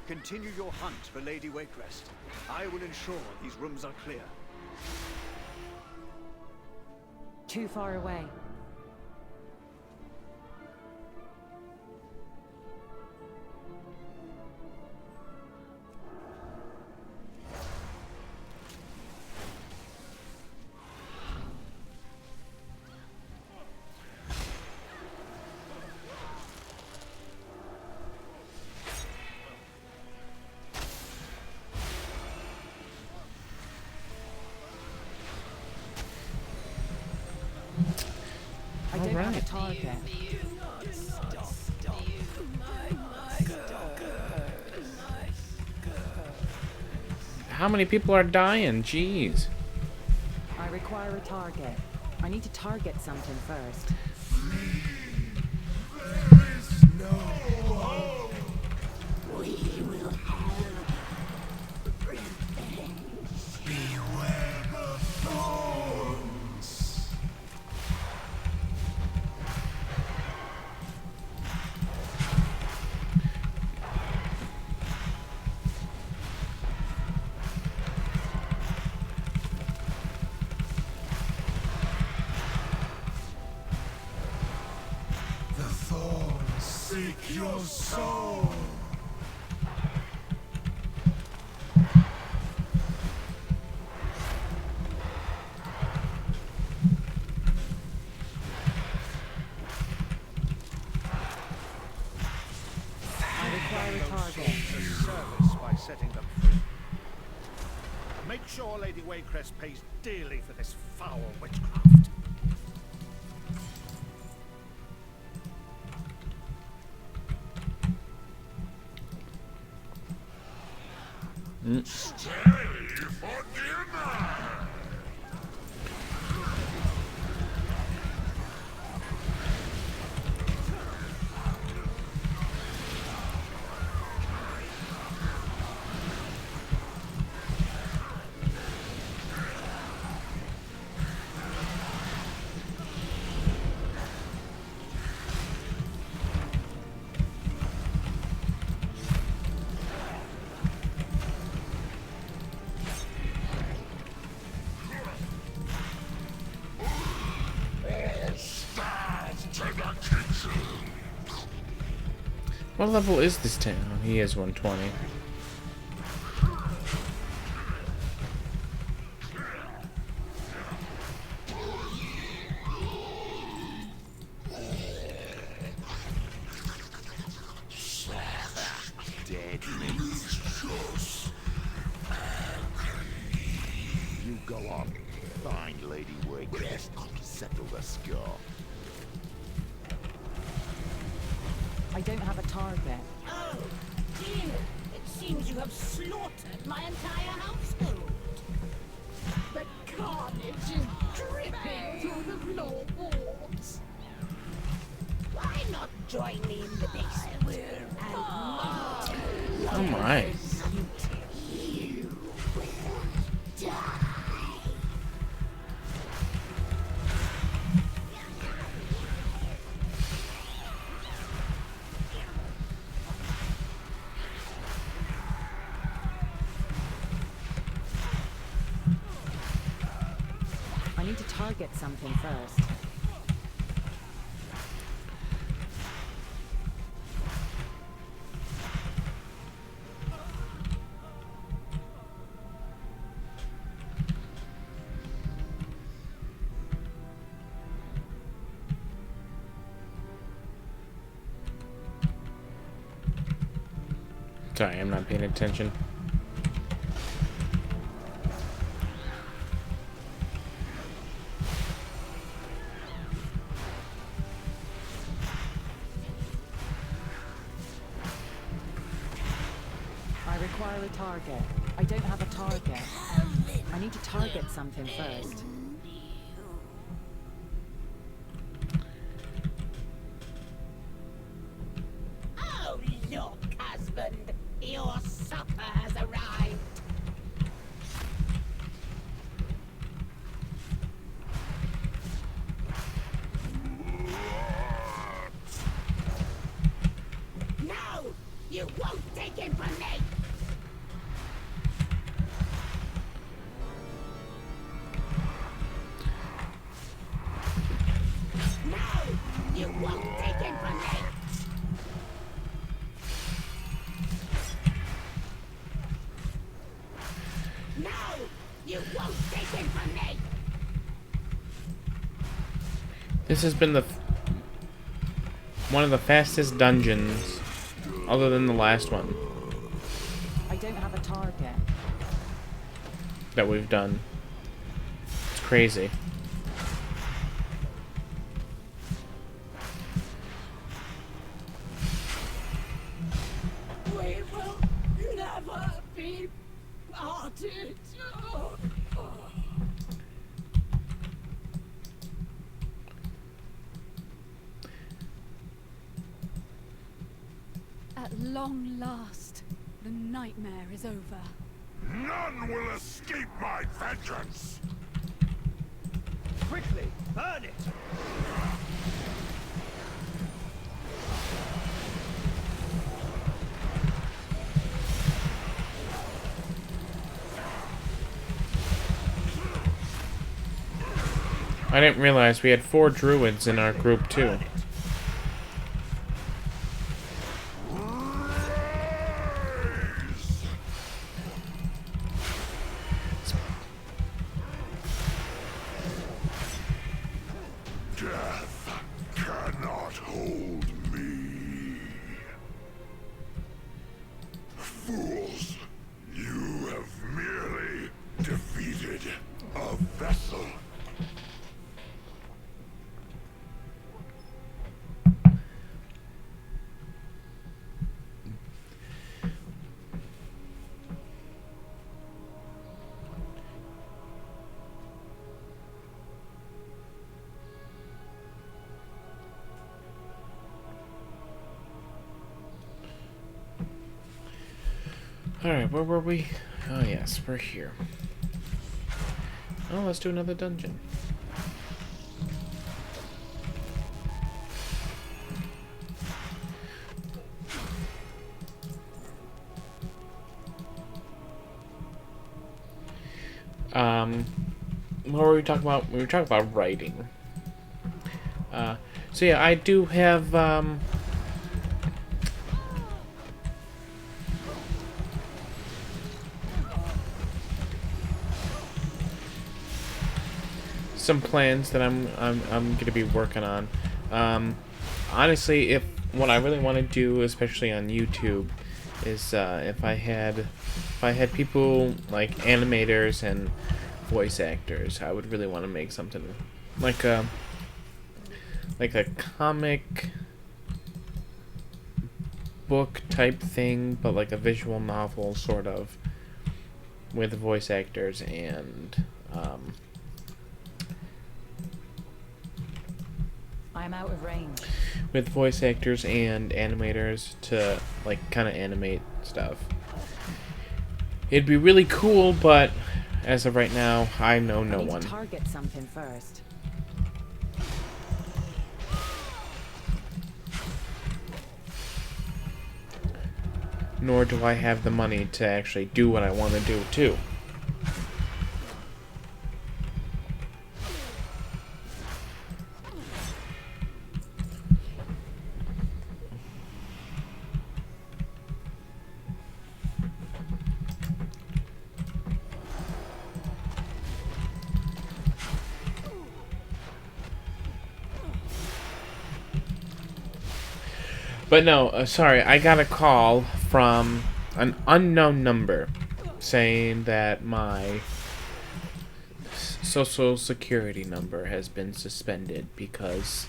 Continue your hunt for Lady Warcraft. I will ensure these rooms are clear. Too far away. don't have a right. target. How many people are dying? Jeez. I require a target. I need to target something first. The thorns seek your soul. I require a target. Service by setting them free. Make sure Lady Waycrest pays dearly for this foul witchcraft. What level is this town? He is 120. Dead minstrels. You go on. Find Lady Waycrest. Settle the score. I don't have a target. Oh, dear. It seems you have slaughtered my entire household. The carnage is dripping through the floorboards. Why not join me in the basement and martyr Oh my. you will die. I need to target something first. Sorry, I'm not paying attention. I require a target. I don't have a target. I need to target something first. Oh, look, husband. Your supper has arrived. No! You won't take it from me! No! You won't take it from me! No! You won't take it from me! This has been one of the fastest dungeons, other than the last one, I don't have a target. that we've done. It's crazy. long last, the nightmare is over. None will escape my vengeance! Quickly, burn it! I didn't realize we had 4 druids in our group too. Death cannot hold me. Fools, you have merely defeated a vessel. Alright, where were we? Oh yes, we're here. Oh, let's do another dungeon. What were we talking about? We were talking about writing. So yeah, I do have, some plans that I'm gonna be working on. Honestly, if what I really want to do, especially on YouTube, is if I had people like animators and voice actors, I would really want to make something like a comic book type thing, but like a visual novel sort of, with voice actors and I'm out of range. with voice actors and animators to like kind of animate stuff. It'd be really cool, but as of right now, I know no I need one. to target something first. Nor do I have the money to actually do what I want to do too. But no, sorry, I got a call from an unknown number saying that my social security number has been suspended because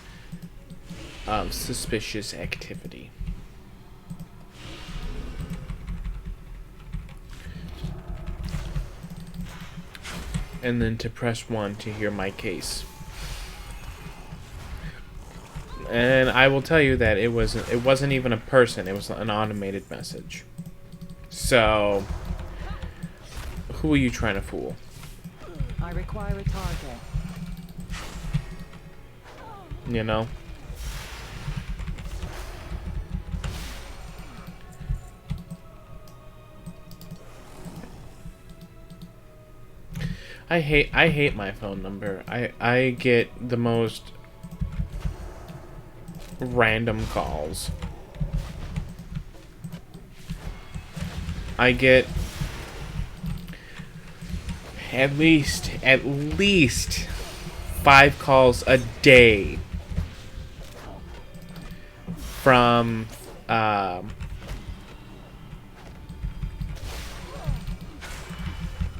of suspicious activity. And then to press 1 to hear my case. And I will tell you that it wasn't even a person, it was an automated message. So, who are you trying to fool? I require a target. You know? I hate my phone number. I get the most random calls. I get at least 5 calls a day from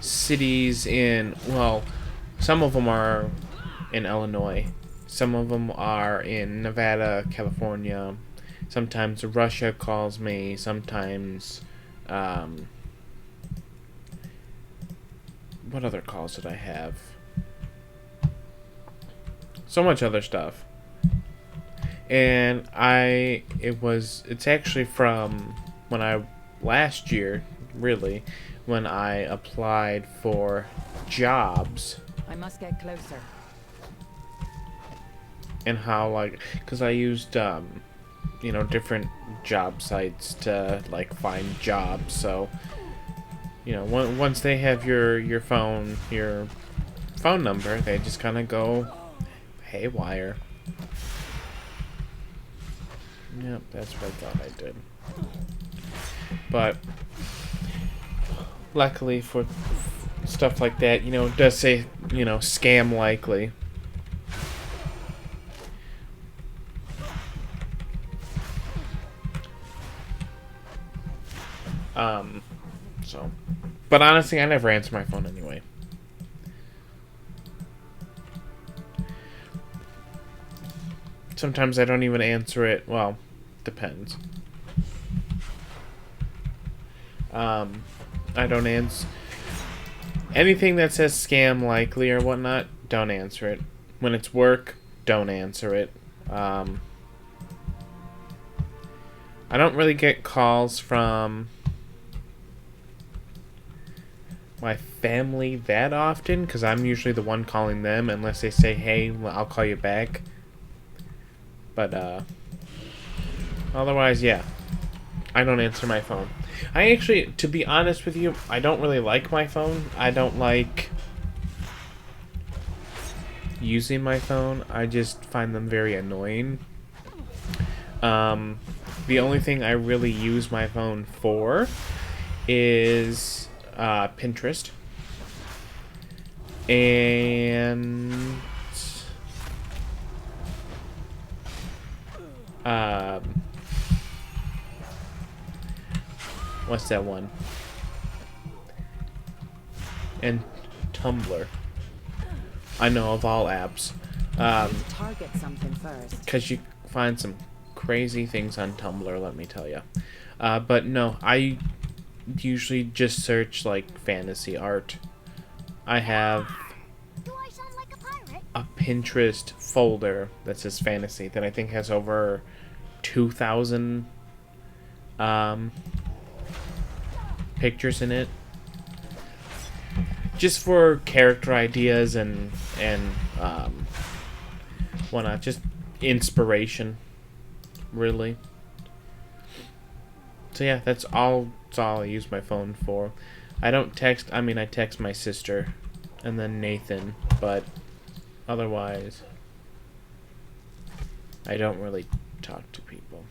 cities in, well, some of them are in Illinois, some of them are in Nevada, California, sometimes Russia calls me, sometimes what other calls did I have? So much other stuff. And it's actually from last year, really, when I applied for jobs. I must get closer. And how, like, because I used, you know, different job sites to, like, find jobs. So, you know, once they have your phone number, they just kind of go haywire. Yep, that's what I thought I did. But luckily for stuff like that, you know, it does say, you know, scam likely. So, but honestly, I never answer my phone anyway. Sometimes I don't even answer it. Well, depends. I don't answer anything that says scam likely or whatnot. Don't answer it. When it's work, don't answer it. I don't really get calls from my family that often, because I'm usually the one calling them, unless they say, hey, well, I'll call you back. But, otherwise, yeah. I don't answer my phone. I actually, to be honest with you, I don't really like my phone. I don't like using my phone. I just find them very annoying. The only thing I really use my phone for is Pinterest. And what's that one? And Tumblr. I know, of all apps. Target something first. Because you find some crazy things on Tumblr, let me tell you. But no, I usually just search like fantasy art. I have a Pinterest folder that says fantasy that I think has over 2,000 pictures in it, just for character ideas and whatnot, just inspiration, really. So yeah, that's all I use my phone for. I don't text. I mean, I text my sister and then Nathan, but otherwise I don't really talk to people.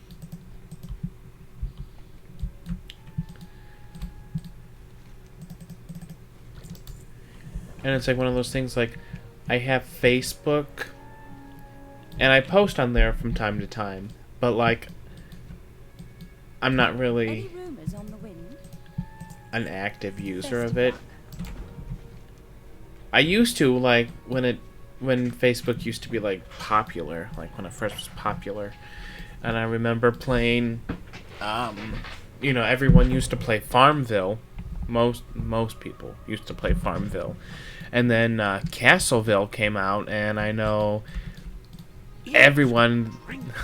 And it's like one of those things, like, I have Facebook and I post on there from time to time, but like I'm not really an active user of it. I used to, like, when Facebook used to be like popular, like when it first was popular, and I remember playing, you know, everyone used to play Farmville. Most people used to play Farmville, and then Castleville came out, and I know everyone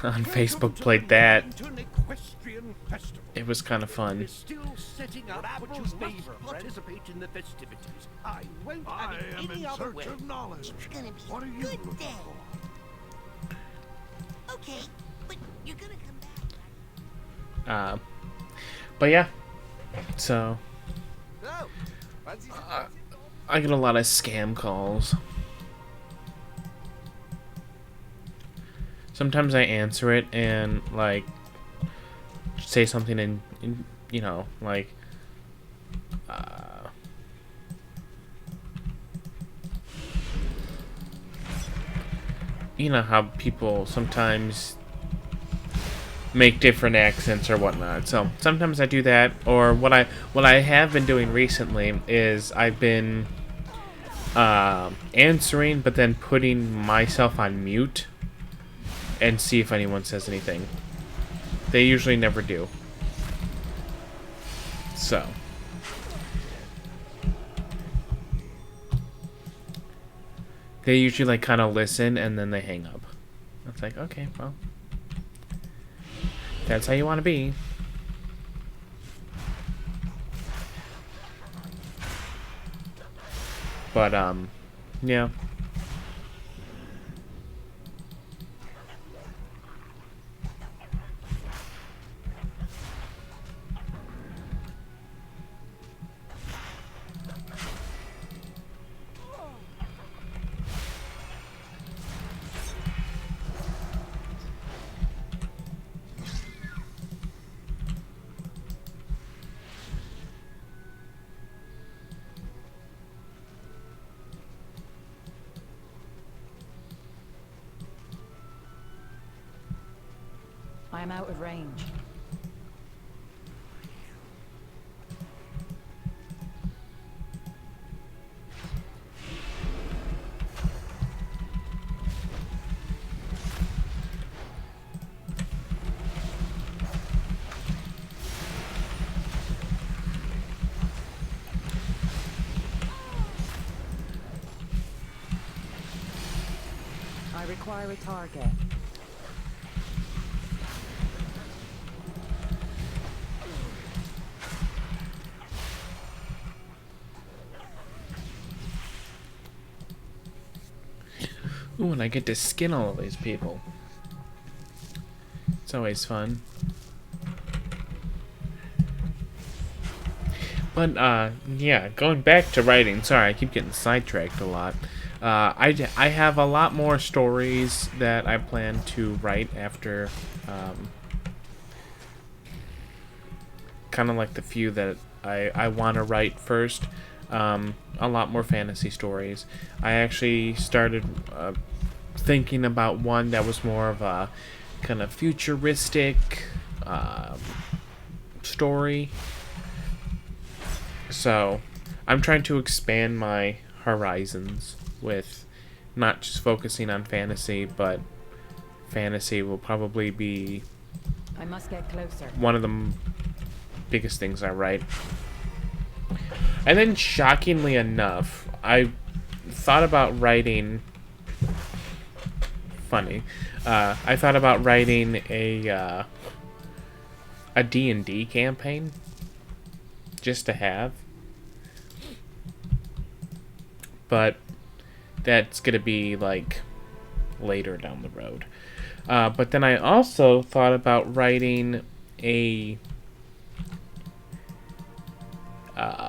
on Facebook played that. It was kind of fun. Still setting up what you must participate in the festivities. I won't have it any other way. Of knowledge. It's gonna be What are you good looking day. for? Okay, but you're gonna come back. But yeah, so I get a lot of scam calls. Sometimes I answer it and like say something in you know, like you know how people sometimes make different accents or whatnot. So sometimes I do that, or what I have been doing recently is I've been answering but then putting myself on mute and see if anyone says anything. They usually never do. So they usually like kind of listen and then they hang up. It's like, okay, well, that's how you want to be. But, yeah. I am out of range. I require a target. Ooh, and I get to skin all of these people. It's always fun. But, yeah, going back to writing. Sorry, I keep getting sidetracked a lot. I have a lot more stories that I plan to write after, kind of like the few that I want to write first. A lot more fantasy stories. I actually started thinking about one that was more of a kind of futuristic story. So, I'm trying to expand my horizons with not just focusing on fantasy, but fantasy will probably be I must get closer. one of the biggest things I write. And then, shockingly enough, I thought about writing... Funny. I thought about writing a D&D campaign. Just to have. But that's going to be, like, later down the road. But then I also thought about writing a...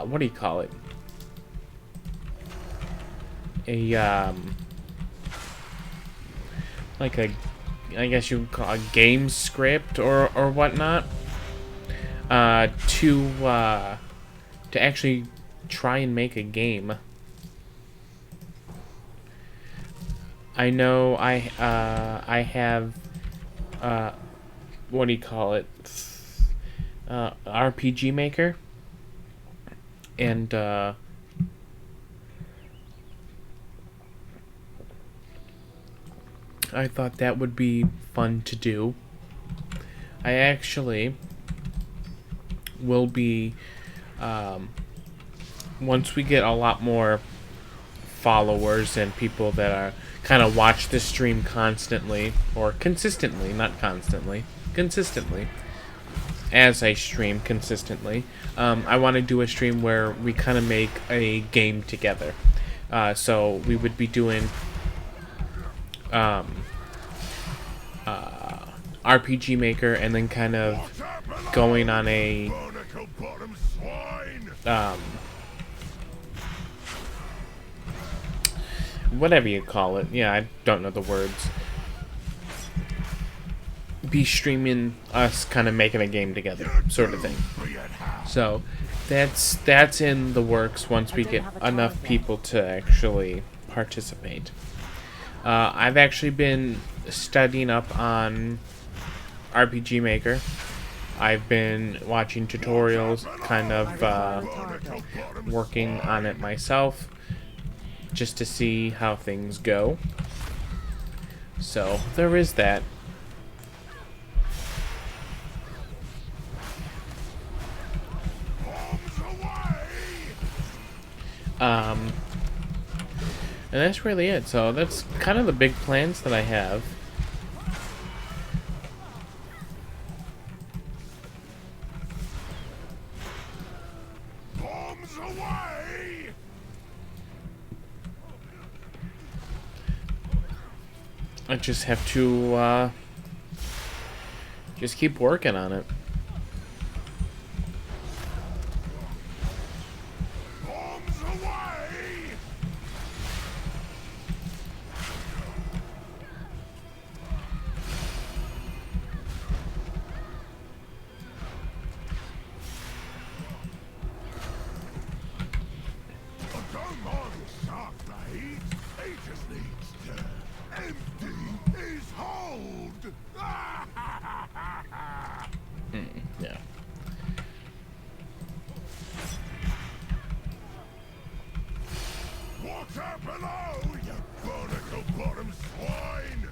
what do you call it? Like a... I guess you would call it a game script or whatnot. To actually try and make a game. I know I have what do you call it? RPG Maker, and I thought that would be fun to do. I actually will be, once we get a lot more followers and people that are kind of watch this stream constantly, or consistently, not constantly, consistently, as I stream consistently, I want to do a stream where we kind of make a game together. So we would be doing RPG Maker, and then kind of going on a whatever you call it. Yeah, I don't know the words. Be streaming us kind of making a game together, sort of thing. So that's in the works once we get enough people to actually participate. I've actually been studying up on RPG Maker. I've been watching tutorials, kind of working on it myself, just to see how things go. So there is that. And that's really it. So that's kind of the big plans that I have. Bombs away! I just have to just keep working on it. Bombs away! Don't mind shark blade. He just needs to empty his hold. Yeah. Water below, you barnacle-bottom swine!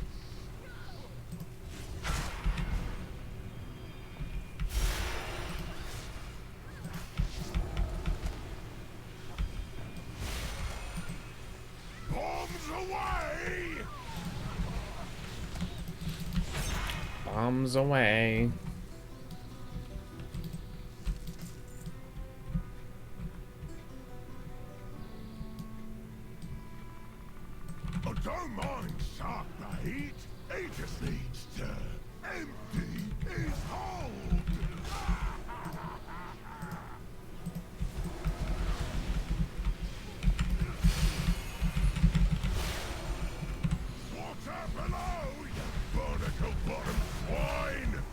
Bombs away! Bombs away. I don't mind shark bait. He just needs to empty his hold. Water below, you barnacle-bottom swine!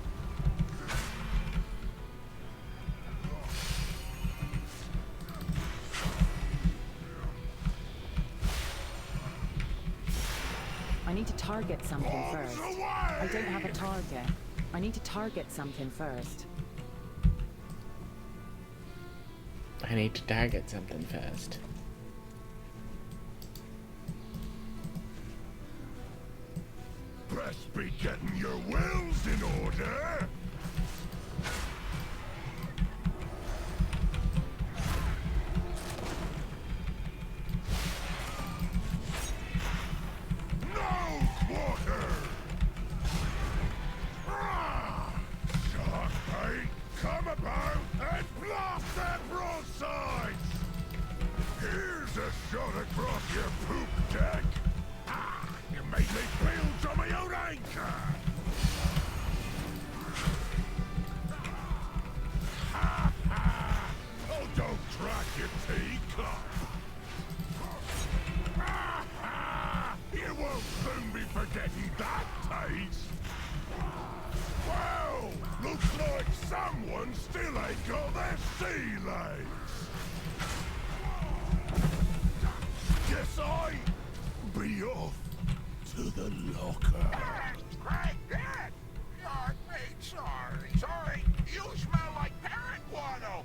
I need to target something Bombs first. away! I don't have a target. I need to target something first. I need to target something fast. Best be getting your wills in order. No quarter. Shark bait, come about and blast their broadsides. Here's a shot across your poop deck. You made me build on my own anchor! Ha ha! Oh, don't crack your teacup! Ha ha! You won't soon be forgetting that taste! Well, looks like someone still ain't got their sea legs! Guess I be off to the locker. Sorry. You smell like parrot guano.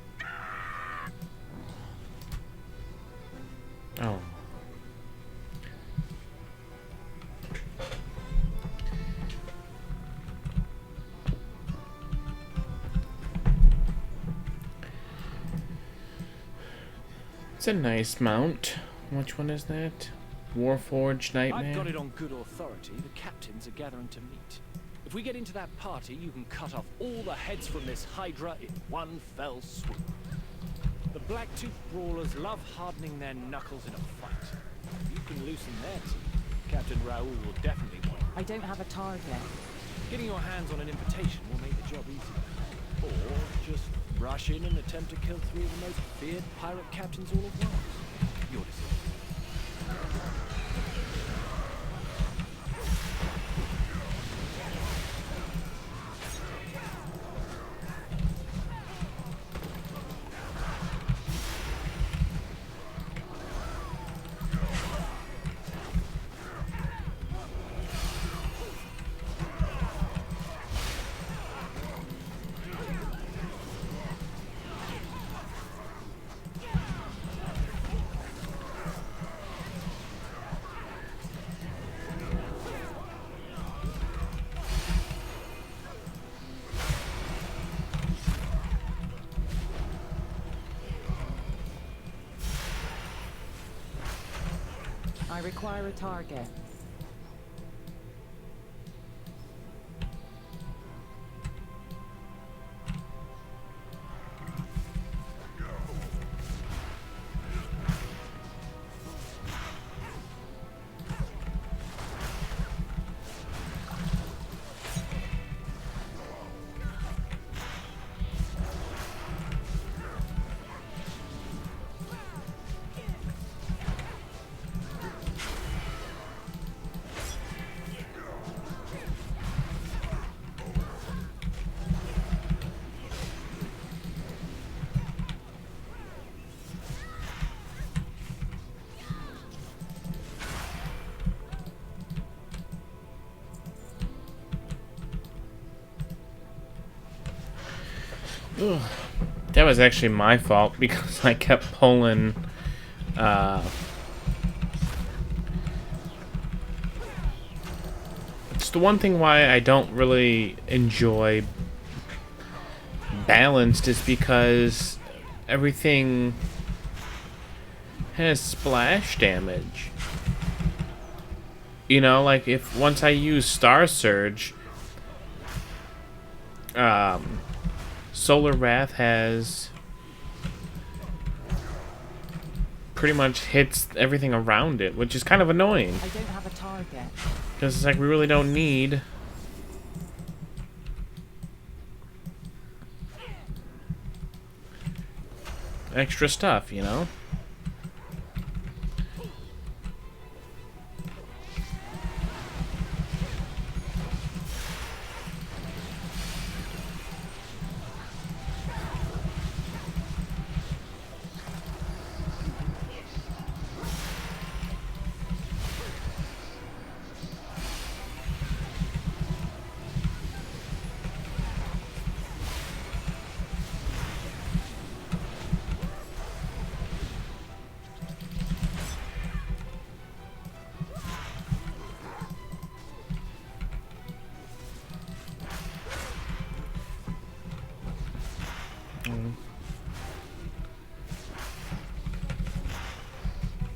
Oh. It's a nice mount. Which one is that? Warforged Nightmare? I've got it on good authority. The captains are gathering to meet. If we get into that party, you can cut off all the heads from this Hydra in one fell swoop. The Blacktooth Brawlers love hardening their knuckles in a fight. If you can loosen their teeth, Captain Raoul will definitely win. I don't have a target. Getting your hands on an invitation will make the job easier. Or just rush in and attempt to kill 3 of the most feared pirate captains all at once. Your decision. I require a target. Ugh. That was actually my fault because I kept pulling. It's the one thing why I don't really enjoy balanced is because everything has splash damage. You know, like if once I use Star Surge, Solar Wrath has pretty much hits everything around it, which is kind of annoying. I don't have a target. Because it's like we really don't need extra stuff, you know?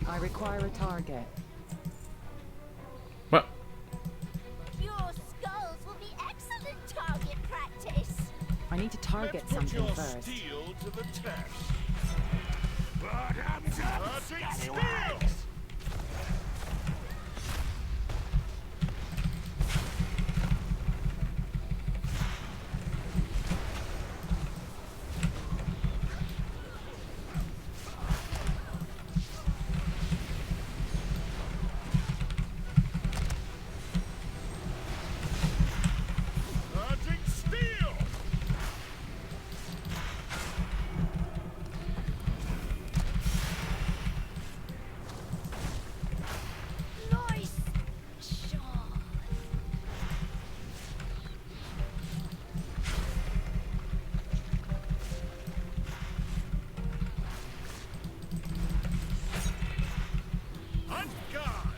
I require a target. What? Your skulls will be excellent target practice. I need to target something first. Steel to the test. Nice shot. On guard!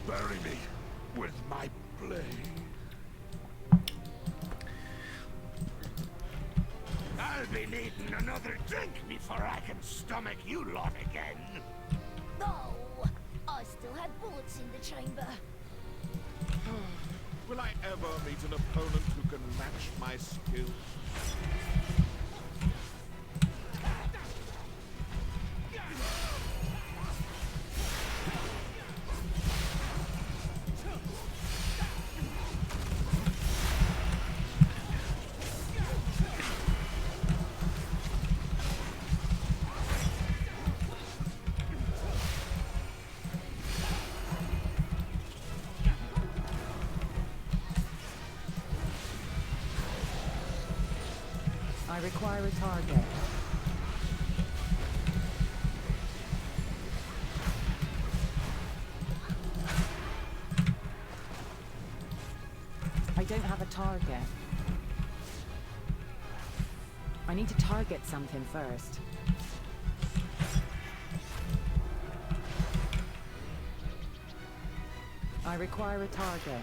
Bury me with my blade. I'll be needing another drink before I can stomach you lot again. Oh, I still had bullets in the chamber. Will I ever meet an opponent who can match my skill? I require a target. I don't have a target. I need to target something first. I require a target.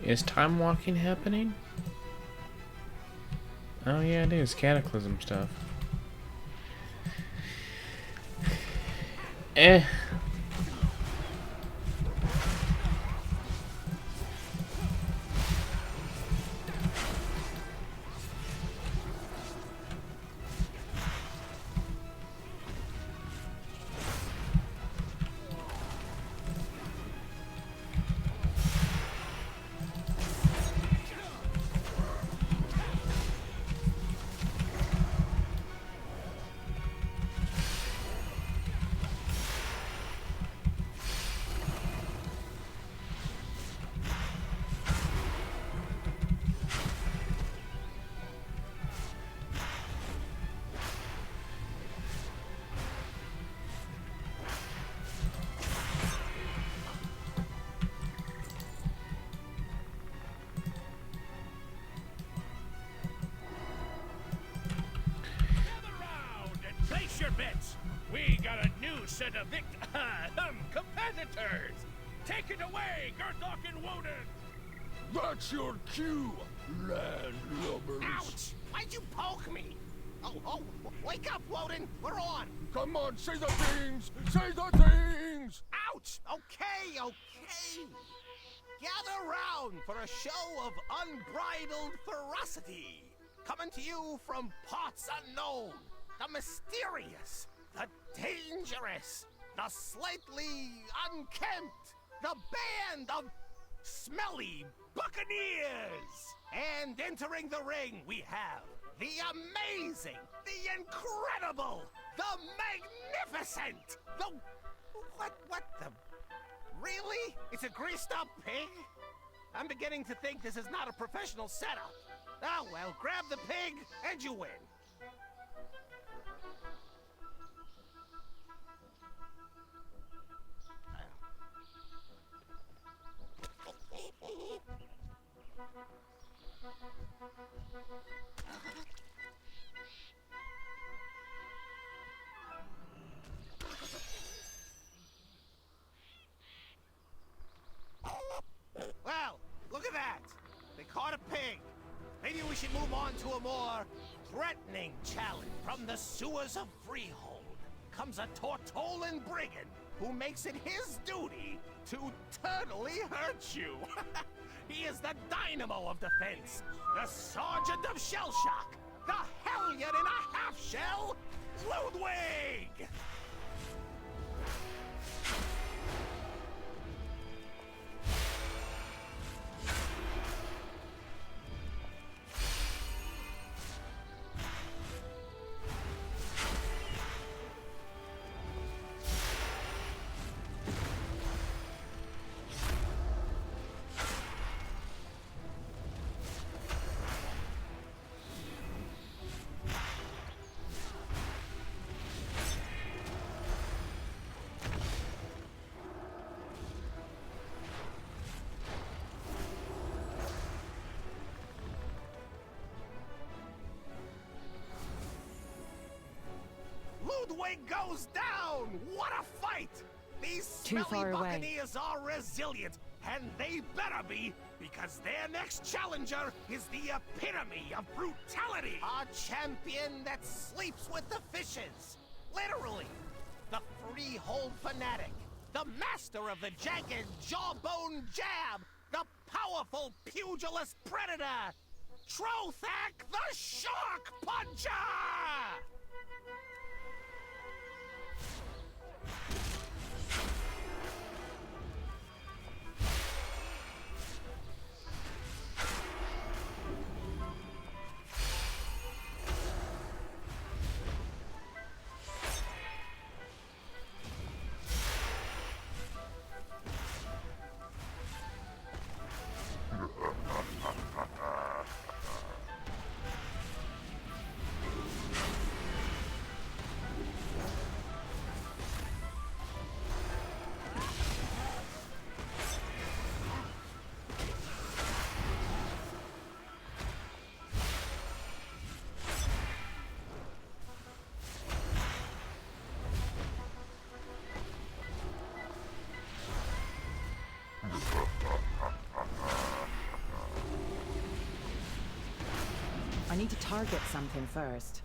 Is time walking happening? Oh yeah, it is. Cataclysm stuff. Eh. set of competitors! Take it away, Gerthok and Woden! That's your cue, landlubbers. Ouch! Why'd you poke me? Oh, wake up, Woden! We're on! Come on, say the things! Say the things! Ouch! Okay. Gather round for a show of unbridled ferocity. Coming to you from parts unknown. The mysterious, the dangerous, the slightly unkempt, the band of smelly buccaneers. And entering the ring, we have the amazing, the incredible, the magnificent, the... What the... Really? It's a greased-up pig? I'm beginning to think this is not a professional setup. Oh, well, grab the pig, and you win. Well, look at that. They caught a pig. Maybe we should move on to a more threatening challenge. From the sewers of Freehold comes a Tortolan brigand who makes it his duty to eternally hurt you. He is the dynamo of defense, the sergeant of shell shock, the hellion in a half-shell, Ludwig! Ludwig goes down! What a fight! These Too smelly far away. buccaneers are resilient, and they better be, because their next challenger is the epitome of brutality! A champion that sleeps with the fishes! Literally! The freehold fanatic! The master of the jagged jawbone jab! The powerful pugilist predator! Trothak the Shark Puncher! I need to target something first.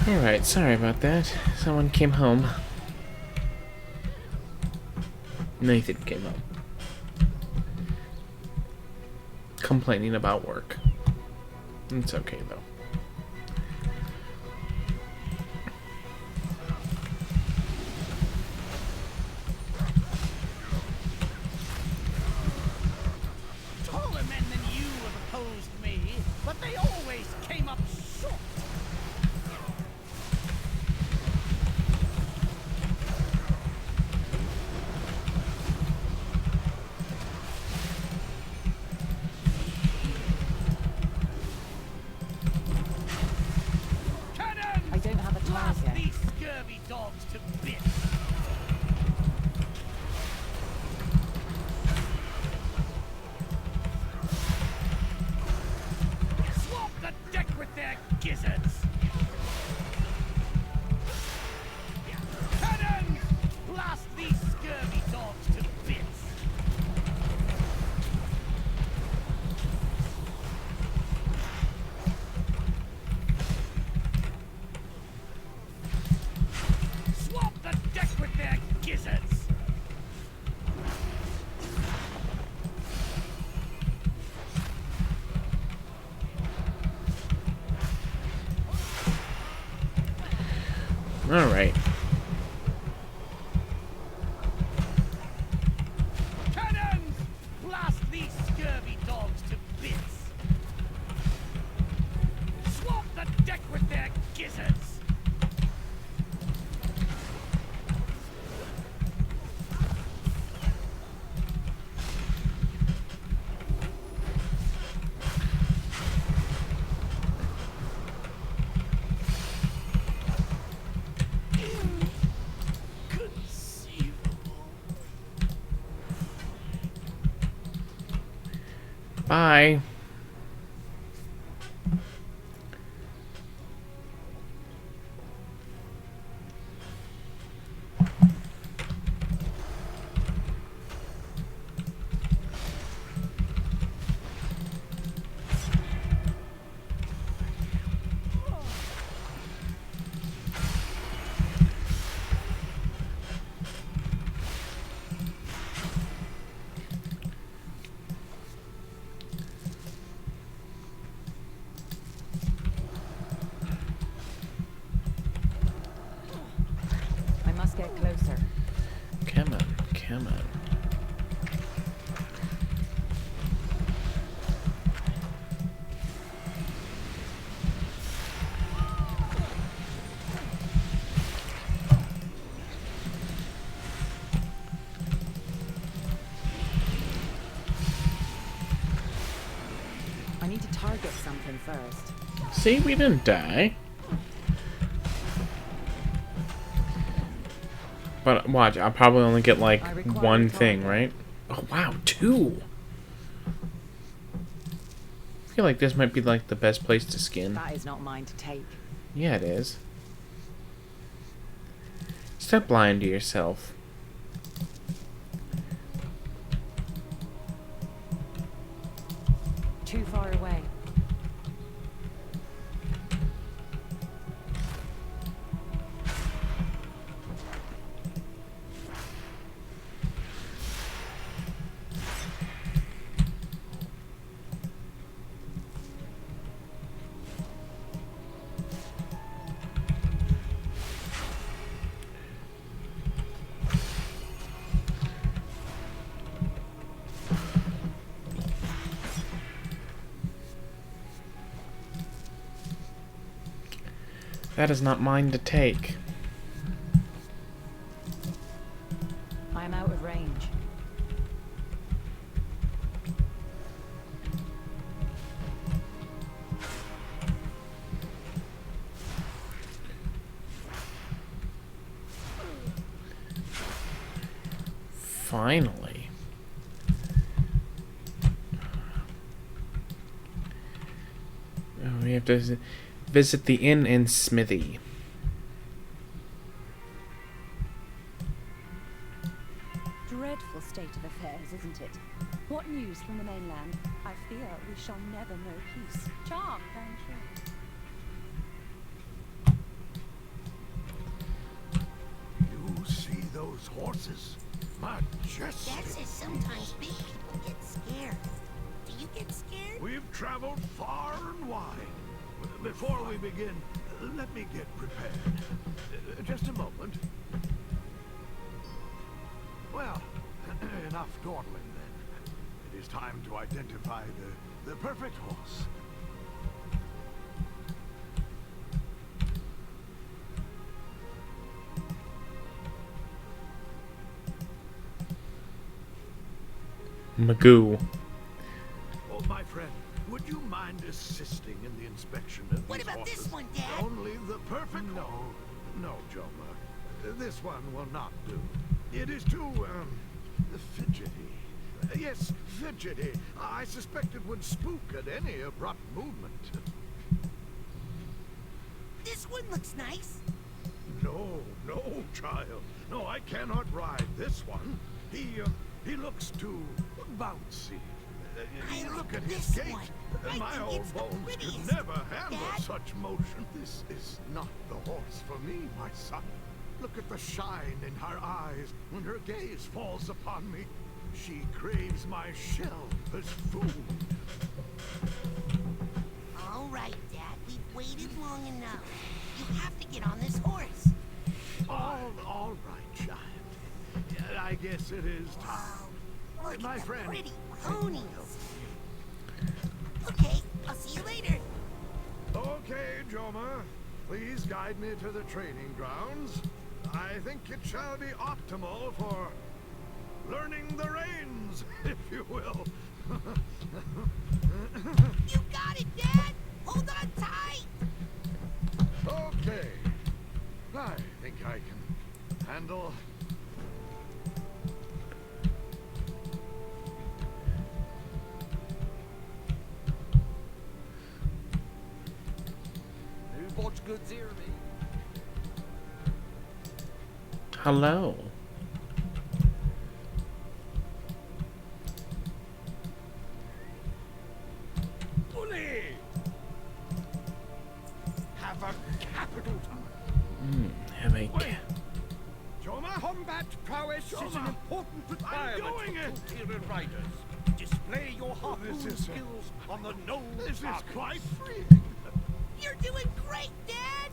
Alright, sorry about that. Someone came home. Nathan came home. Complaining about work. It's okay, though. Taller men than you have opposed me, but they always came up short. I don't have a Blast target. these scurvy dogs to bits. Swamp the deck with their gizzards. Cannons! Blast these scurvy dogs to bits. Swamp the deck with their gizzards. Alright. Cannons! Blast these scurvy dogs to bits. Swamp the deck with their gizzards. Bye. I must get closer. Come on, come on. I need to target something first. See, we didn't die. But watch, I'll probably only get like I require one a thing, target. right? Oh wow, 2! I feel like this might be like the best place to skin. That is not mine to take. Yeah, it is. Stop lying to yourself. Too far away. That is not mine to take. I am out of range. Finally. Oh, we have to visit the inn and smithy. Dreadful state of affairs, isn't it? What news from the mainland? I fear we shall never know peace. Charmed, I'm sure. those horses. Majestic. Dad says sometimes big people get scared. Do you get scared? We've traveled far and wide. Before we begin, let me get prepared. Just a moment. Well, enough dawdling then. It is time to identify the perfect horse. Magoo. Oh, my friend, would you mind assisting in the inspection of What these about horses? this one, Dad? Only the perfect. No, Joma. This one will not do. It is too fidgety. Yes, fidgety. I suspect it would spook at any abrupt movement. This one looks nice. No, child. No, I cannot ride this one. He looks too bouncy. Look at his this gait. one. I My think old it's the bones could prettiest. never handle Dad? such motion. This is not the horse for me, my son. Look at the shine in her eyes when her gaze falls upon me. She craves my shell as food. All right, Dad. We've waited long enough. You have to get on this horse. All right, child. I guess it is time. Wow. Look My at the friend. pretty ponies. Okay, I'll see you later. Okay, Joma. Please guide me to the training grounds. I think it shall be optimal for learning the reins, if you will. You got it, Dad. Hold on tight. Okay. I think I can handle. Who bought goods here, me? Hello. Bully! Have a capital time. Have a Joma, combat prowess is an important requirement doing for it. Kultiran riders. Display your harpoon This is, skills on the known This is targets. quite freeing. You're doing great, Dad.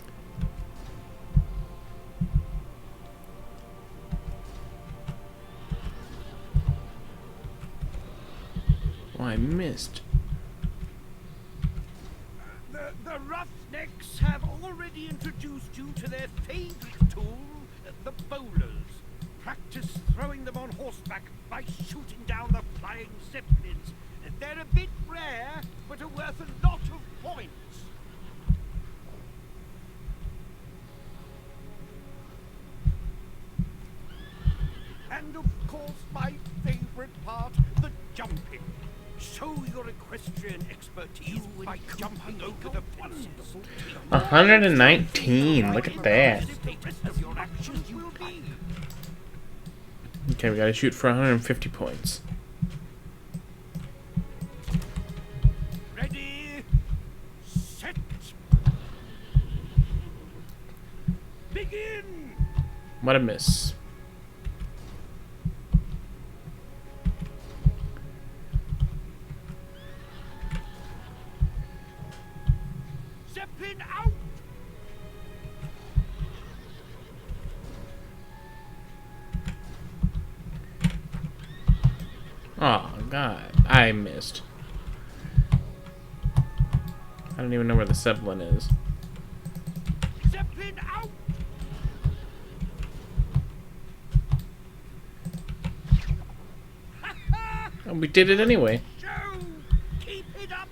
Oh, I missed. The roughnecks have already introduced you to their favorite tool, the bowlers. Practice throwing them on horseback by shooting down the flying zeppelins. They're a bit rare, but are worth a lot of points. And of course, my favorite part, the jumping. Show your equestrian expertise by jumping over the fences. 119. Look at that. The rest of your actions will be. Okay, we gotta shoot for 150 points. Ready, set, begin! What a miss. Zeppelin out! Oh, God. I missed. I don't even know where the Zeppelin is. Zeppelin out! And we did it anyway. Show! Keep it up!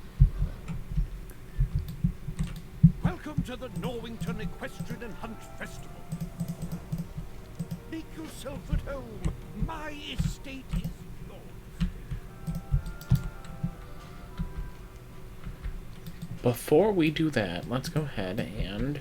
Welcome to the Norwington Equestrian and Hunt Festival. Make yourself at home. My estate is yours. Before we do that, let's go ahead and...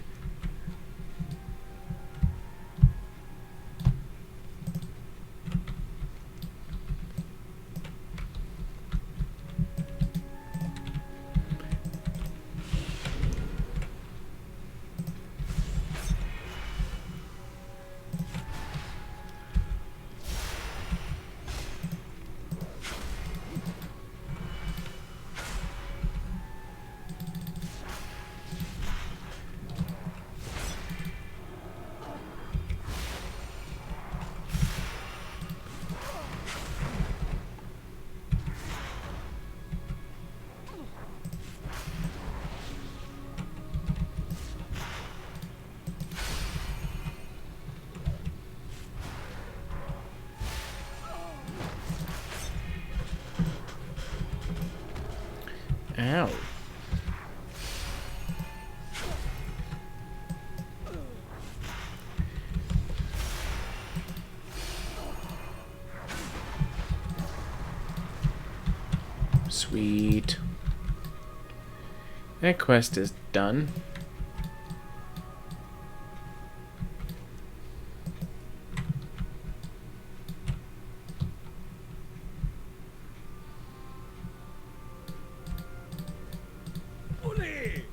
Ow. Sweet. That quest is done. Bully!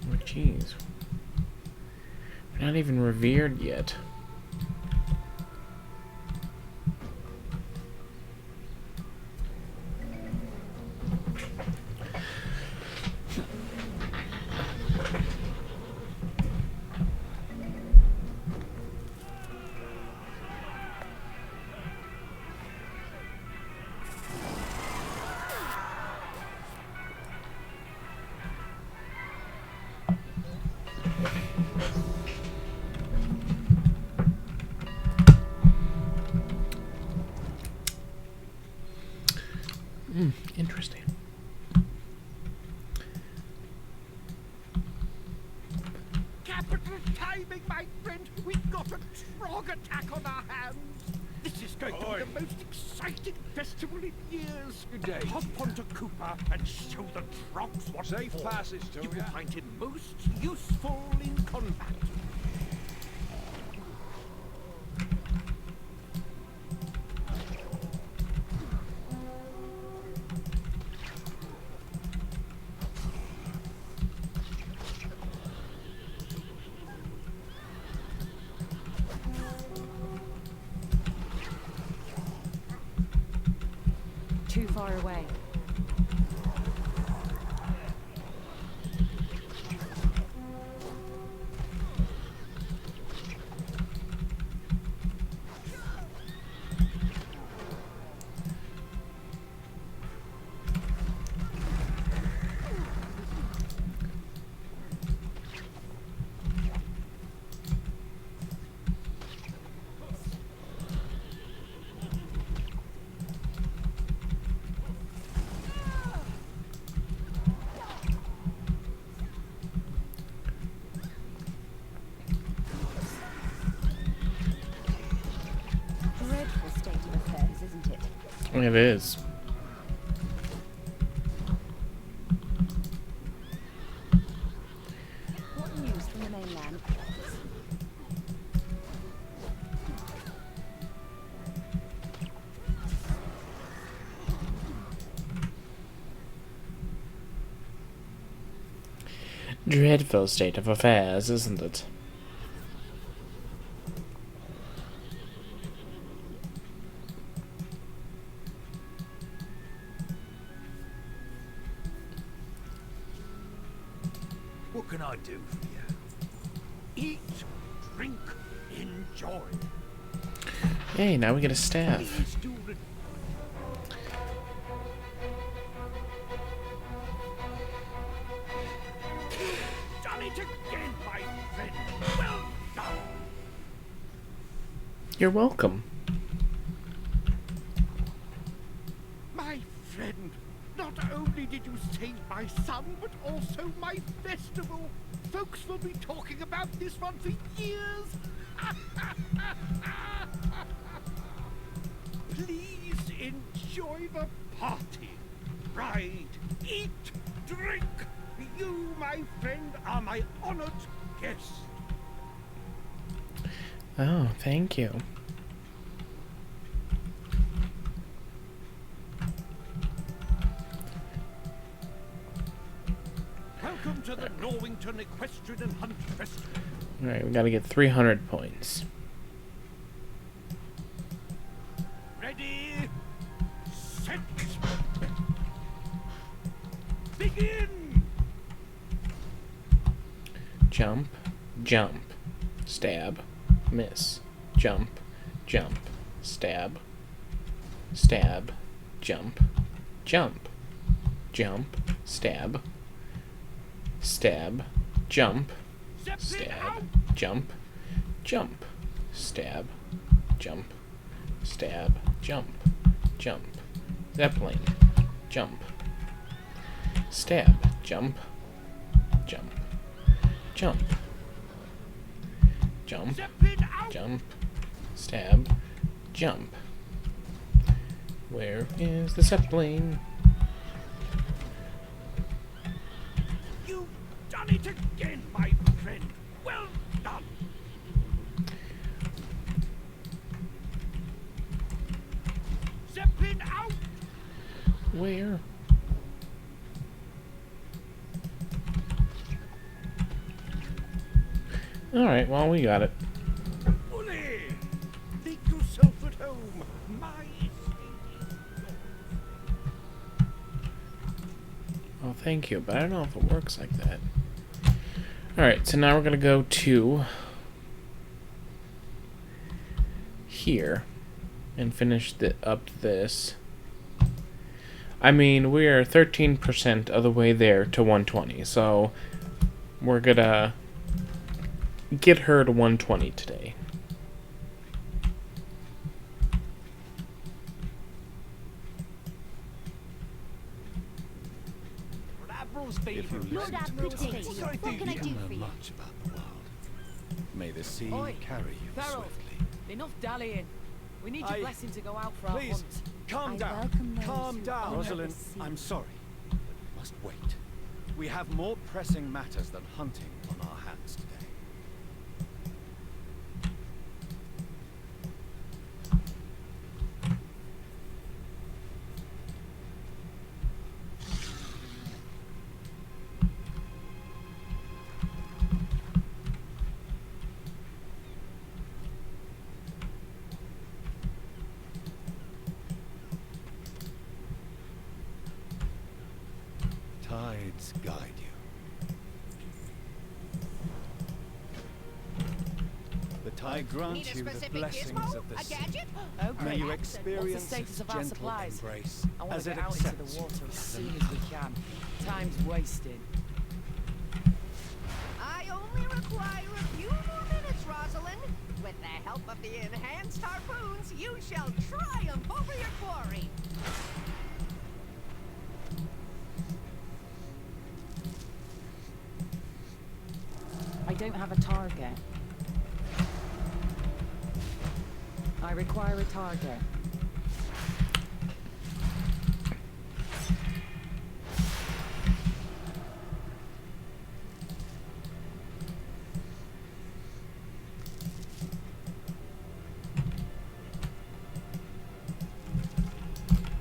Oh, jeez. We're not even revered yet. Interesting. Capital timing, my friend. We've got a Trog attack on our hands. This is going to be the most exciting festival in years. Good day. Hop onto Cooper and show the Trogs what Safe for. passage to You will ya. find him most useful in combat. Too far away. Dreadful state of affairs, isn't it? It is. What news from the mainland? Dreadful state of affairs, isn't it? What can I do for you? Eat, drink, enjoy. Hey, now we get a staff. Please do the done it again, my friend. Well done. You're welcome. My friend, not only did you save my son, but also my festival. Folks will be talking about this one for years. Please enjoy the party. Ride, eat, drink. You, my friend, are my honored guest. Oh, thank you. Welcome to the Norwington Equestrian and Hunt Festival. Alright, we gotta get 300 points. Ready, set, begin! Jump, jump, stab, miss, jump, jump, stab, stab, jump, jump, jump, stab, stab, jump, stab, jump, jump, Stab. Jump. Stab. Jump. Jump. Zeppelin. Jump. Stab. Jump. Jump. Jump. Jump. Jump. Stab. Jump. Where is the Zeppelin? You've done it again, my friend. Well done. Zeppelin out. Where? Alright, well, we got it. Bully! Make yourself at home. My estate is yours. Oh, thank you, but I don't know if it works like that. Alright, so now we're gonna go to here and finish up this. I mean, we are 13% of the way there to 120, so we're gonna get her to 120 today. Lord Admiral dictates. What can I do for you? Much about the world. May the sea Oi, carry you Ferrell, swiftly. enough dallying. We need your blessing to go out for our Please, hunt. calm down. welcome those Calm who down. honor the Rosalind, sea. I'm sorry, but we must wait. We have more pressing matters than hunting on our hands today. Tides guide you. The tide grants you the blessings of the sea. Okay. May you What's experience the status its of our gentle supplies? embrace I want as to it get out into the accepts water you as as soon an as we can. Time's wasting. I only require a few more minutes, Rosalind. With the help of the enhanced harpoons, you shall triumph over your quarry. I don't have a target. I require a target.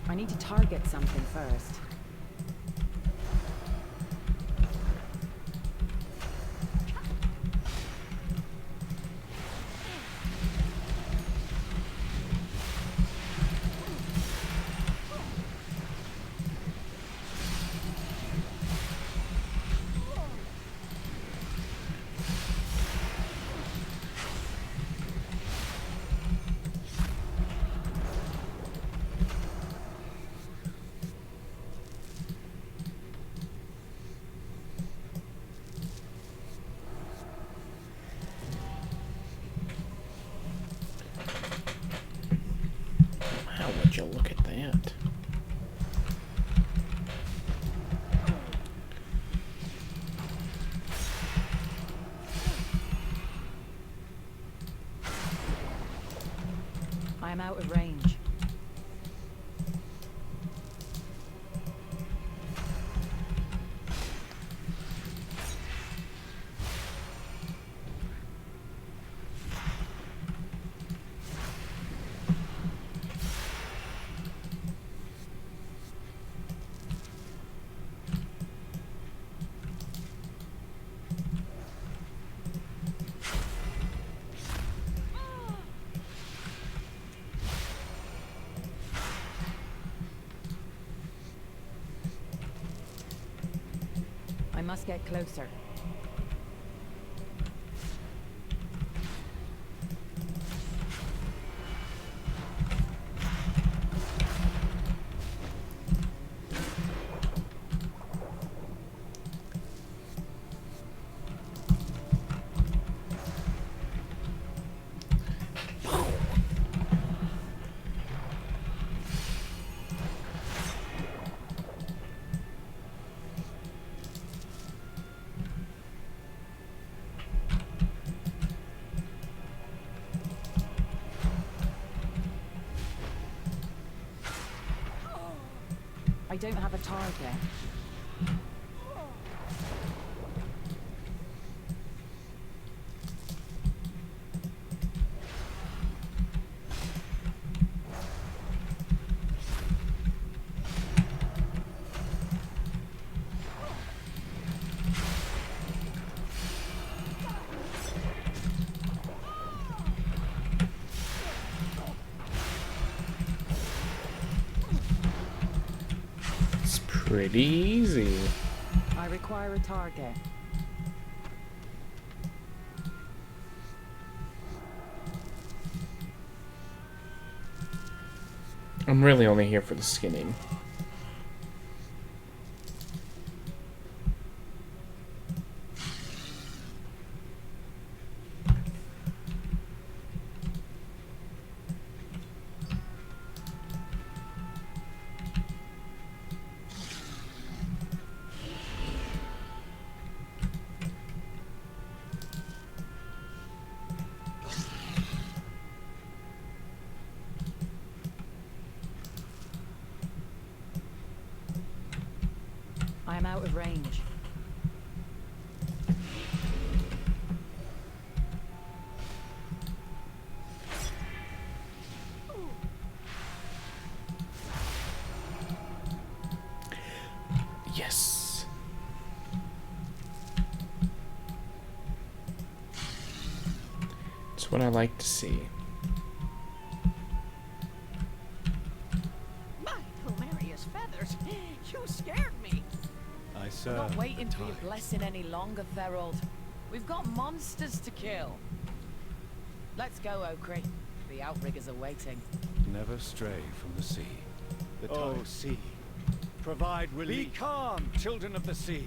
I need to target something first. How would you look at that? I am out of range. I must get closer. I don't have a target. Pretty easy. I require a target. I'm really only here for the skinning. I am out of range. Yes. It's what I like to see. My hilarious feathers! You scared me! I I'm not waiting for your blessing any longer, Ferold. We've got monsters to kill. Let's go, Okri. The outriggers are waiting. Never stray from the sea. The Oh, tide. sea. Provide relief. Be calm, children of the sea.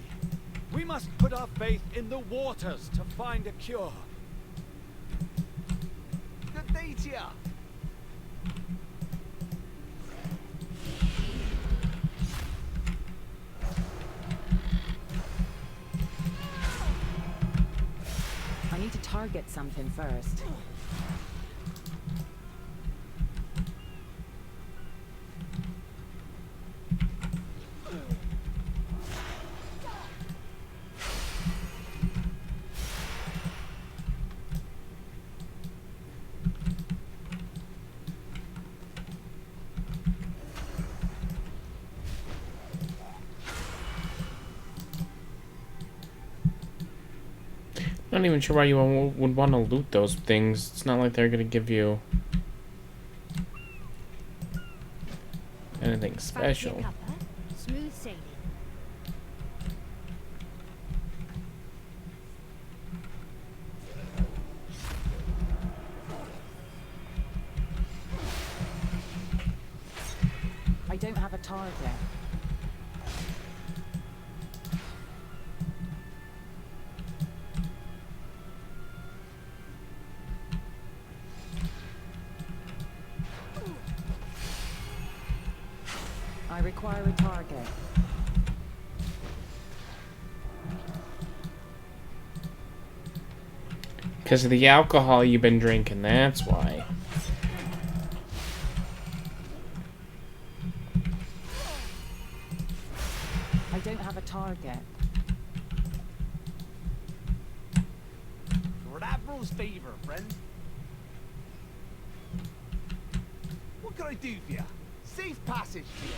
We must put our faith in the waters to find a cure. Good day to ya. I need to target something first. Not even sure why you would want to loot those things. It's not like they're gonna give you anything special. Fancy a cuppa? Smooth sailing. I don't have a target. I require a target. Because of the alcohol you've been drinking, that's why. I don't have a target. Lord Admiral's favor, friend. What can I do for you? Safe passage to you.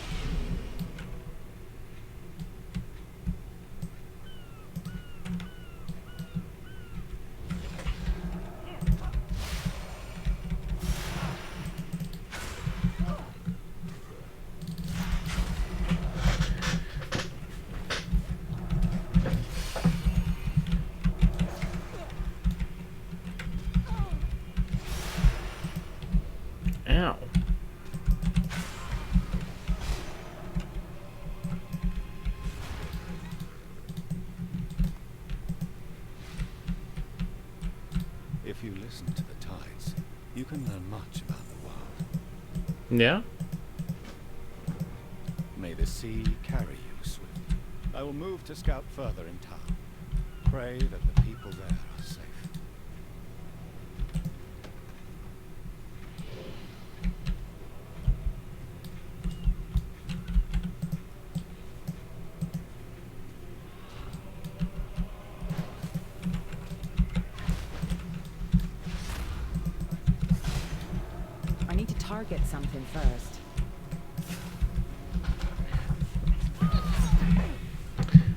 Ow. If you listen to the tides, you can learn much about the world. Yeah? May the sea carry you swift. I will move to scout further in town. Pray that the people there are safe. target something first.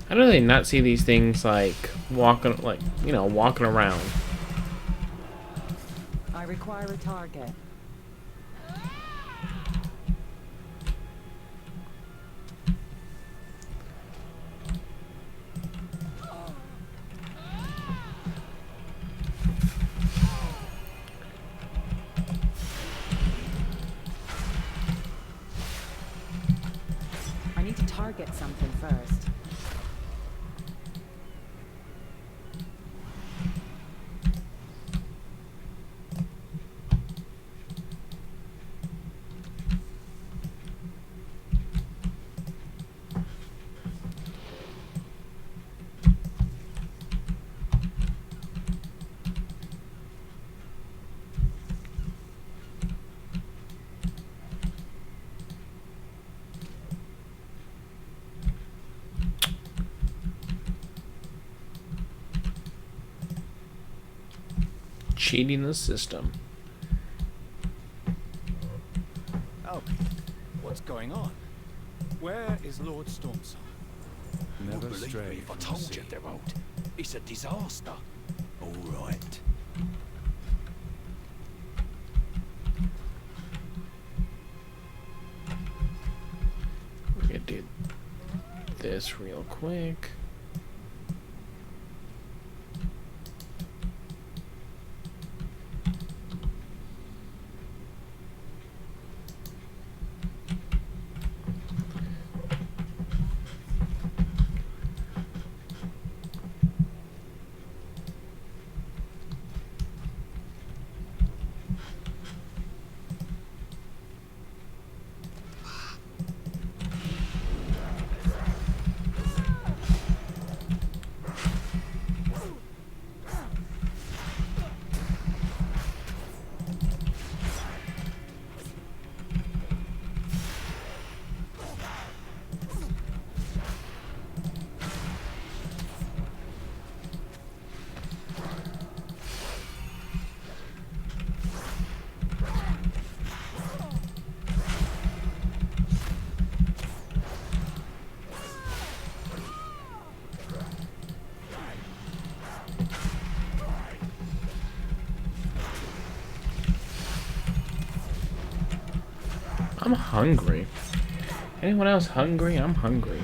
How do they not see these things like walking, like, you know, walking around? I require a target. I need to target something first. Cheating the system. Oh, what's going on? Where is Lord Stormsong? Never Believe stray me if I from the told sea. you there won't. It's a disaster. All right. We're gonna do this real quick. I'm hungry. Anyone else hungry? I'm hungry.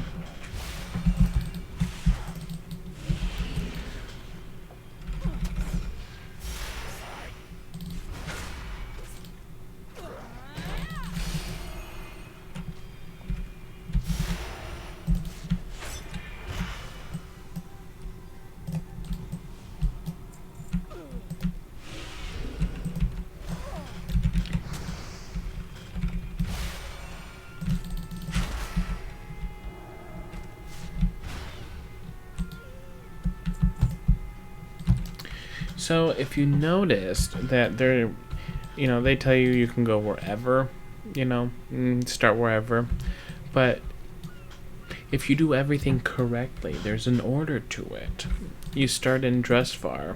So if you noticed that they're, you know, they tell you can go wherever, you know, start wherever, but if you do everything correctly, there's an order to it. You start in Dressvar,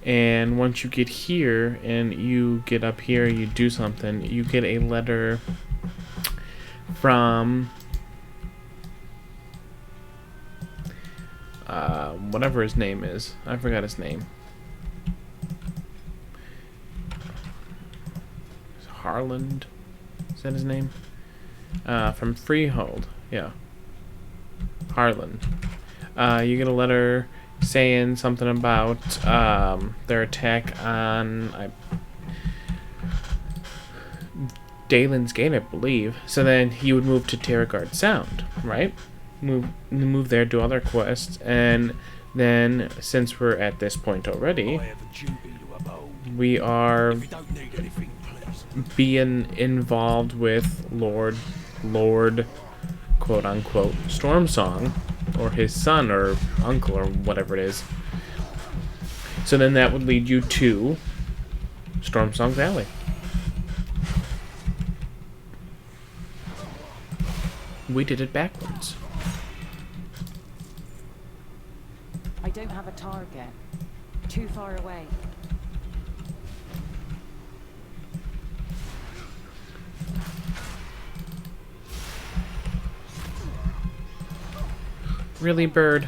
and once you get here and you get up here, you do something, you get a letter from whatever his name is. I forgot his name. Harland? Is that his name? From Freehold. Yeah. Harland. You get a letter saying something about their attack on Dalen's Gate, I believe. So then you would move to Terragard Sound, right? Move there, do other quests, and then since we're at this point already, we are being involved with Lord quote unquote Stormsong, or his son or uncle or whatever it is. So then that would lead you to Stormsong Valley. We did it backwards. I don't have a target. Too far away. Really, bird?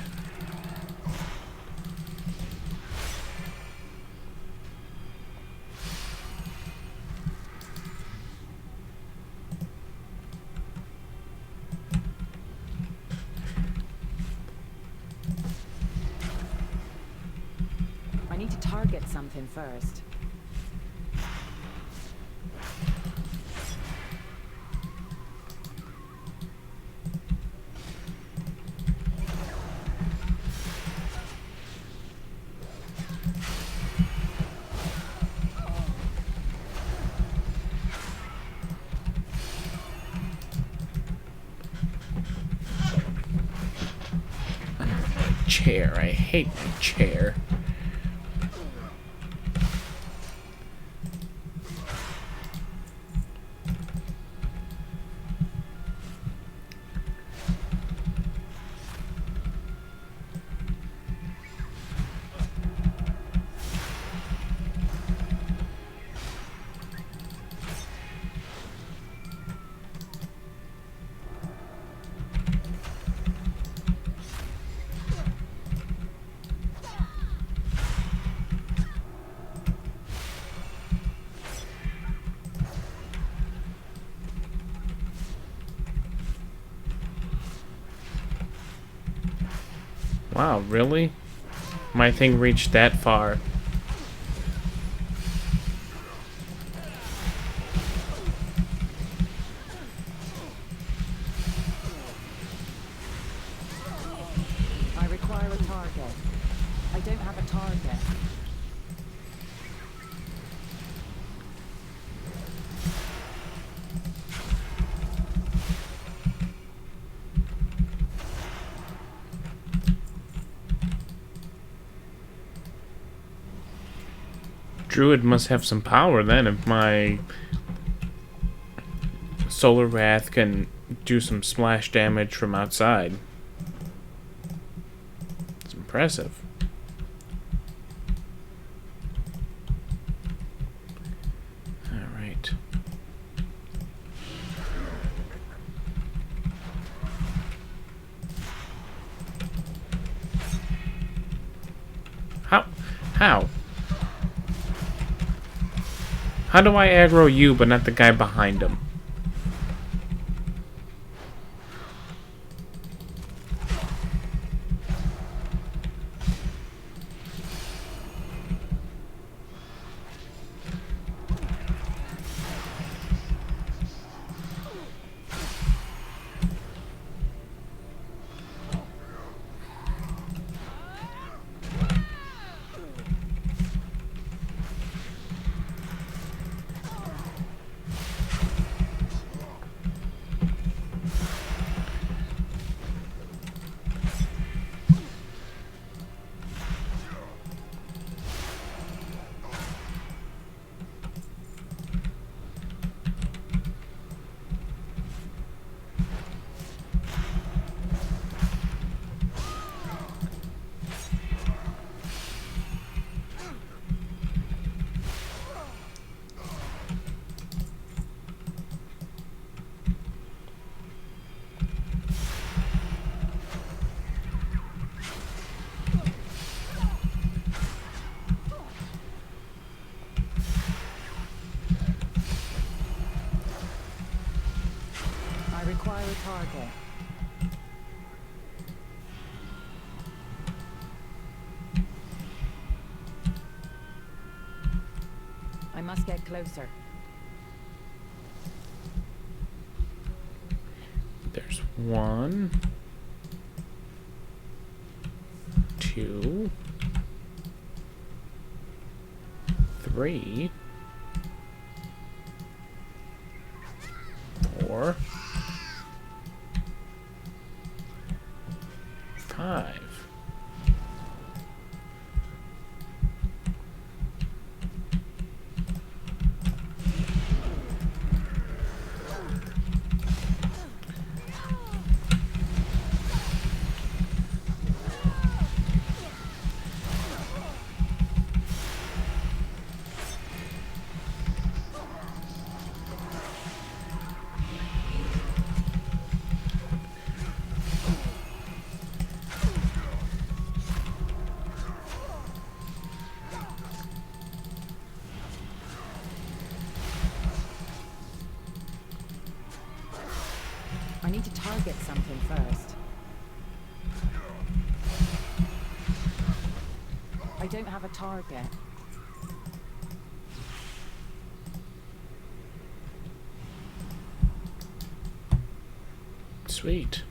I need to target something first. Chair. I hate my chair. Wow, really? My thing reached that far. I require a target. I don't have a target. Druid must have some power then if my Solar Wrath can do some splash damage from outside. It's impressive. Alright. How? How? How do I aggro you, but not the guy behind him? I require a target. I must get closer. There's 1, 2, 3, 4, 5. target something first. I don't have a target. Sweet.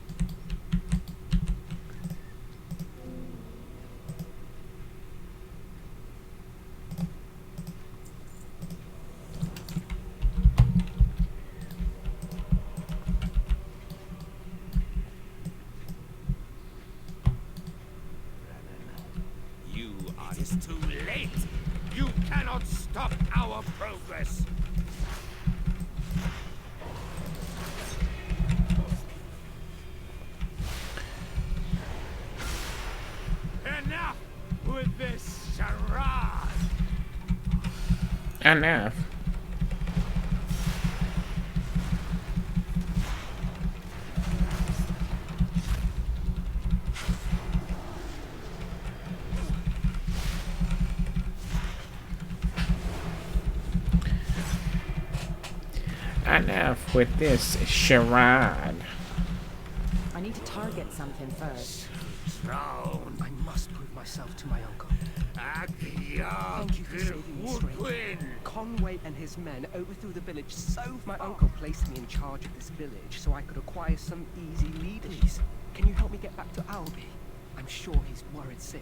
It is too late. You cannot stop our progress. Enough with this charade. Enough. Enough with this charade. I need to target something first. Drown. I must prove myself to my uncle. Thank you for saving me, stranger. Conway and his men overthrew the village so my uncle placed me in charge of this village so I could acquire some easy leadership. Can you help me get back to Albie? I'm sure he's worried sick.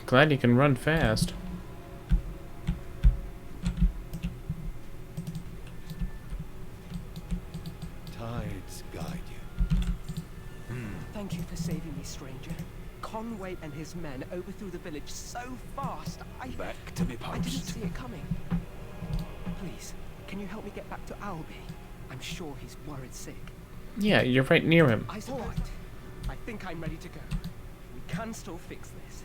Glad you can run fast. Tides guide you. Thank you for saving me, stranger. Conway and his men overthrew the village so fast, Back to me I didn't post. see it coming. Please, can you help me get back to Albie? I'm sure he's worried sick. Yeah, you're right near him. All right. I think I'm ready to go. We can still fix this.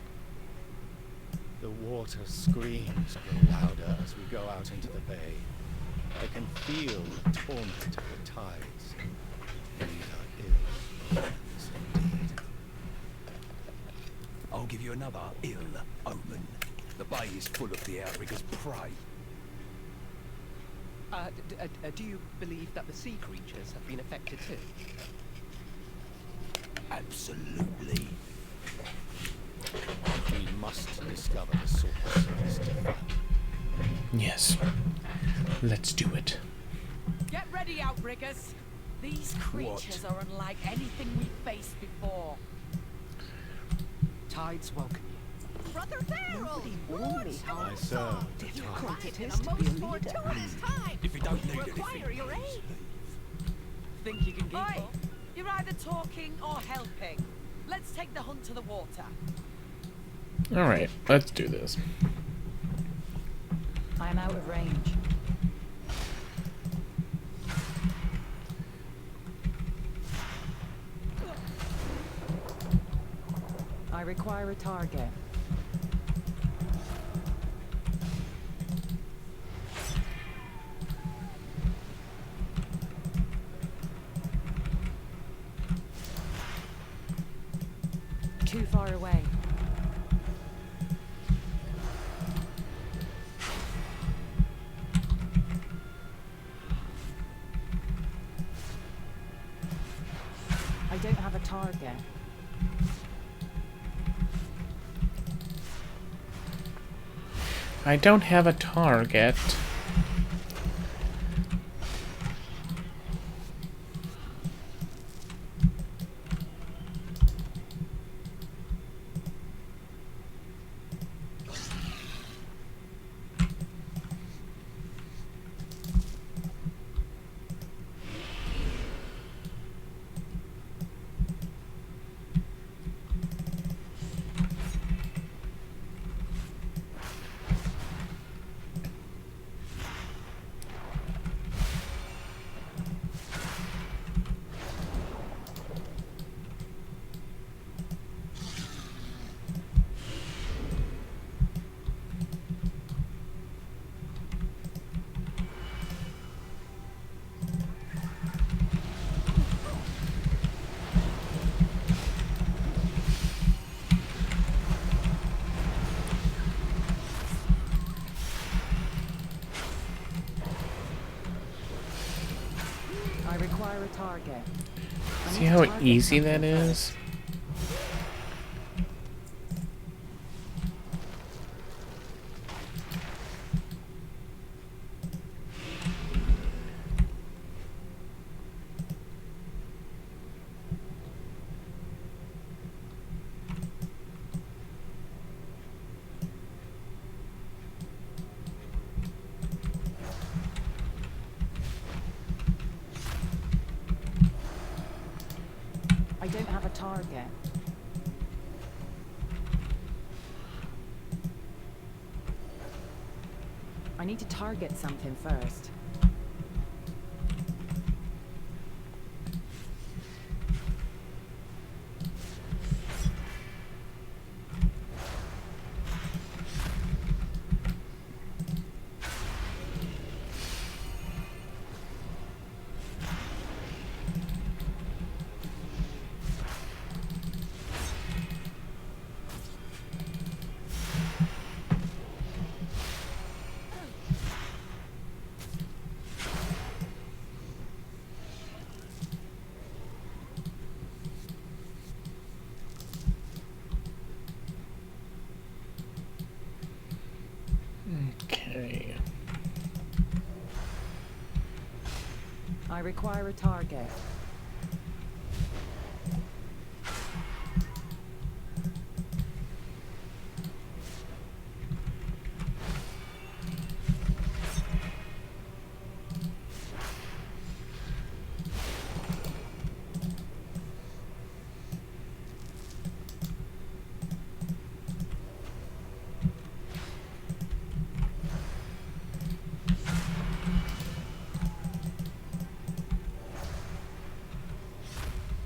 The water screams grow louder as we go out into the bay. I can feel the torment of the tides. These are ill omens indeed. I'll give you another ill omen. The bay is full of the outrigger's prey. Do you believe that the sea creatures have been affected too? Absolutely. We must discover the source of this defile. Yes. Let's do it. Get ready, outriggers. These creatures are unlike anything we've faced before. Tides welcome you. Brother Farrell! Nobody warned me how I serve the difficult tides. it is to be a leader. If you don't need Require anything, your aid. please leave. Think you can keep up? You're either talking or helping. Let's take the hunt to the water. Alright, let's do this. I am out of range. I require a target. Too far away. I don't have a target. I don't have a target. require a target. See how easy that is? I don't have a target. I need to target something first. Okay. I require a target.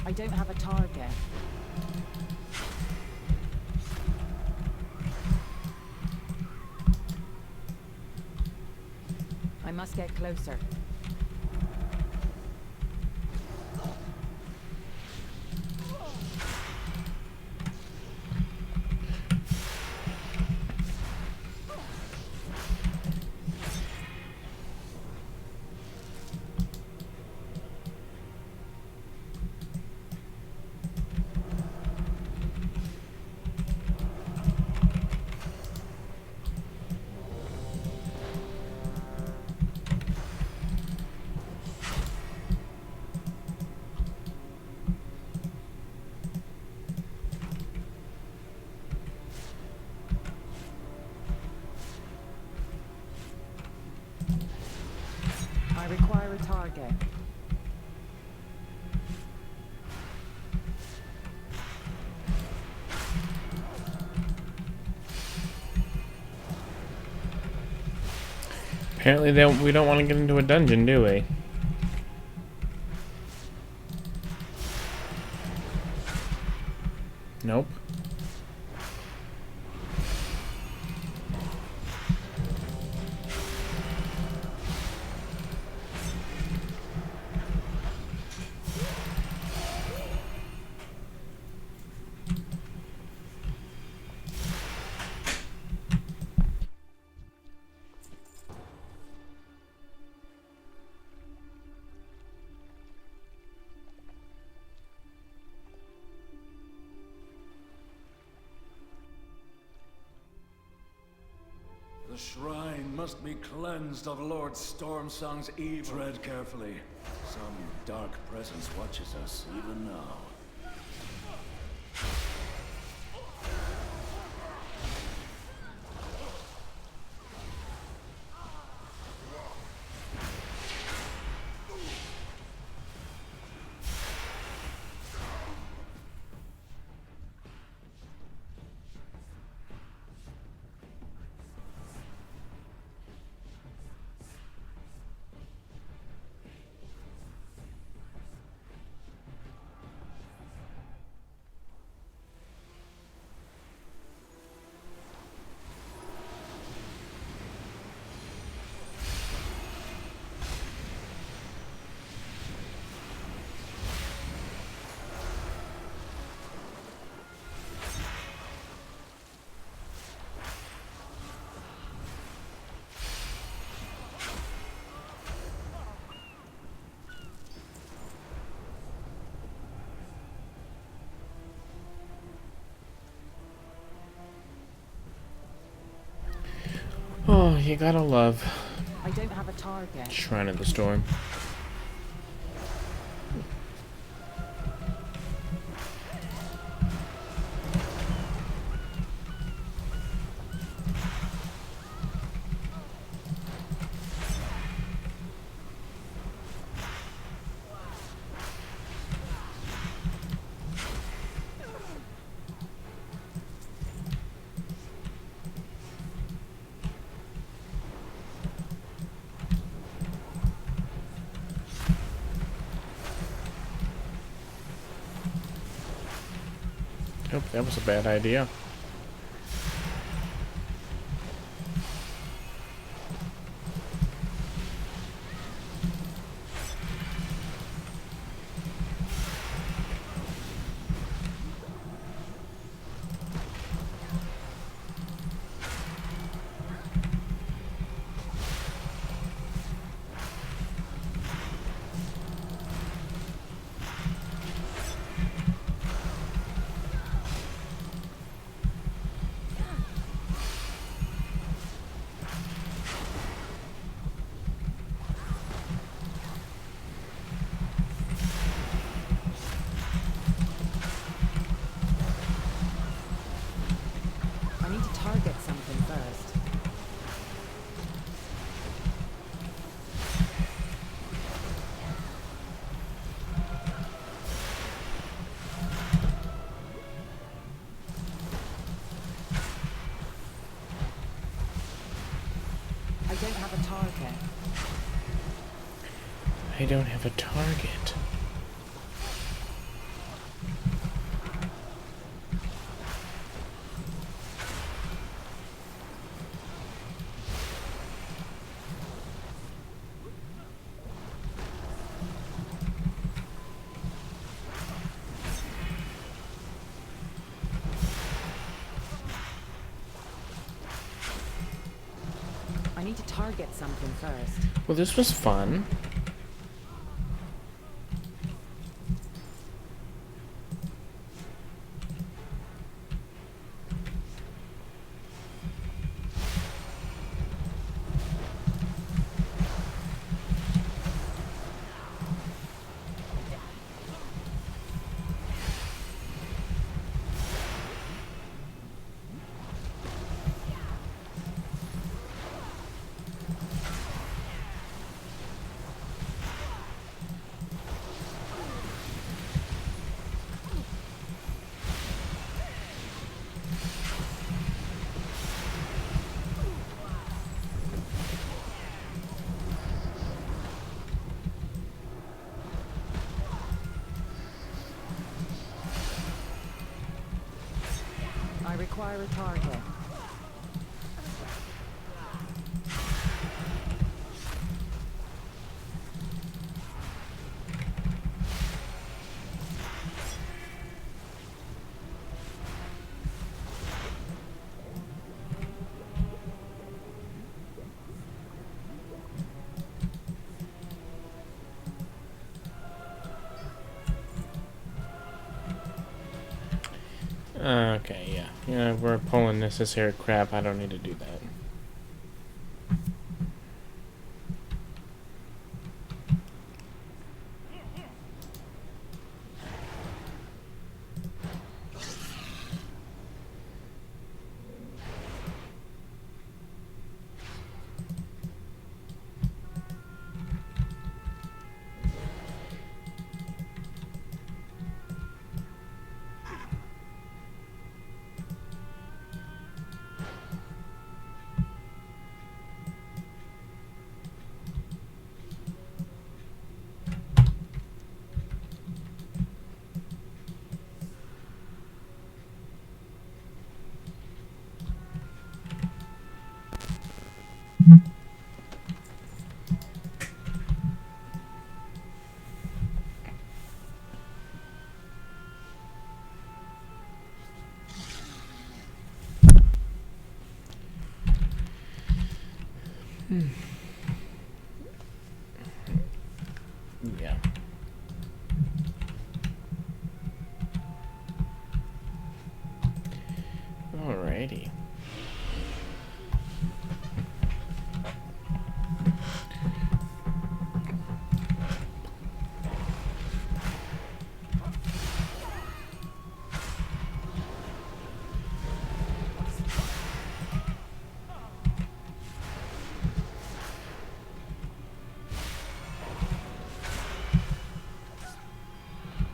I don't have a target. I must get closer. I require a target. Apparently we don't want to get into a dungeon, do we? Nope. The shrine must be cleansed of Lord Stormsong's evil. Tread carefully. Some dark presence watches us even now. you gotta love I don't have a target. Shrine of the Storm. Nope, that was a bad idea. I need to target something first. I don't have a target. I don't have a target. I need to target something first. Well, this was fun. I require a target. Okay, yeah. Yeah, we're pulling necessary crap. I don't need to do that. Yeah. Alrighty.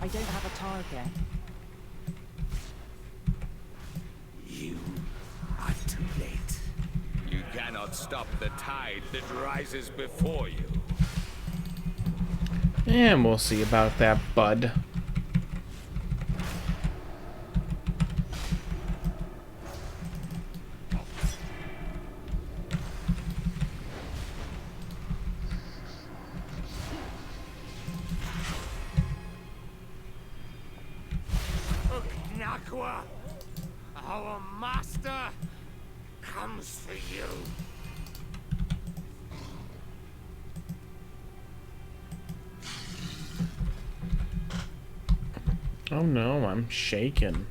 I don't have a target. You are too late. You cannot stop the tide that rises before you. And we'll see about that, bud. Nakwa, our master comes for you. Oh no, I'm shaking.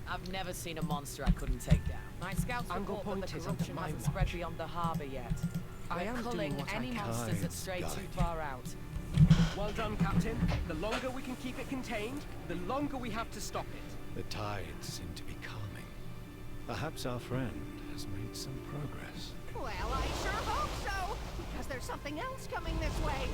I've never seen a monster I couldn't take down. My scouts Angle report that the point is under corruption my hasn't watch. spread beyond the harbour yet. I We're am culling doing what I any can. monsters that stray Guide too you. far out. Well done, Captain. The longer we can keep it contained, the longer we have to stop it. The tides seem to be calming. Perhaps our friend has made some progress. Well, I sure hope so, because there's something else coming this way.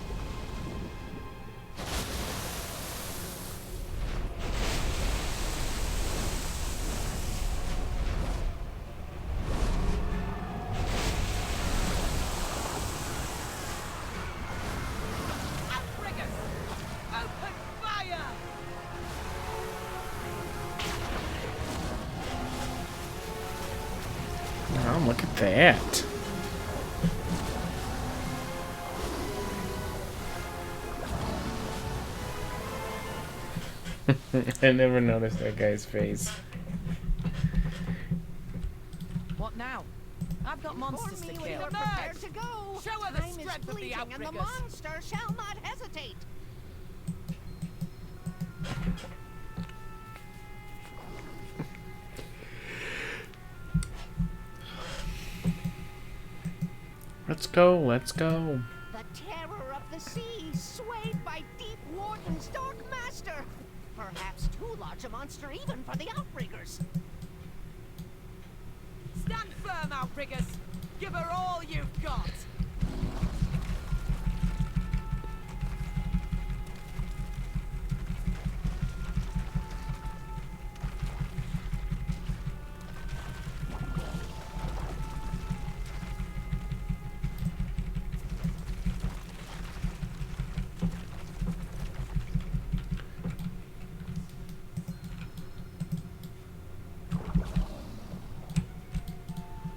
Outriggers! Open fire! Oh, look at that. I never noticed that guy's face. What now? I've got monsters to Inform me when kill. you're prepared to go. Show her the Time is strength of the fleeting, and the Outriggers. monster shall not hesitate. Let's go, let's go. The terror of the sea, swayed by Deep Warden's Dark Master. Perhaps too large a monster even for the Outriggers. Stand firm, Outriggers! Give her all you've got!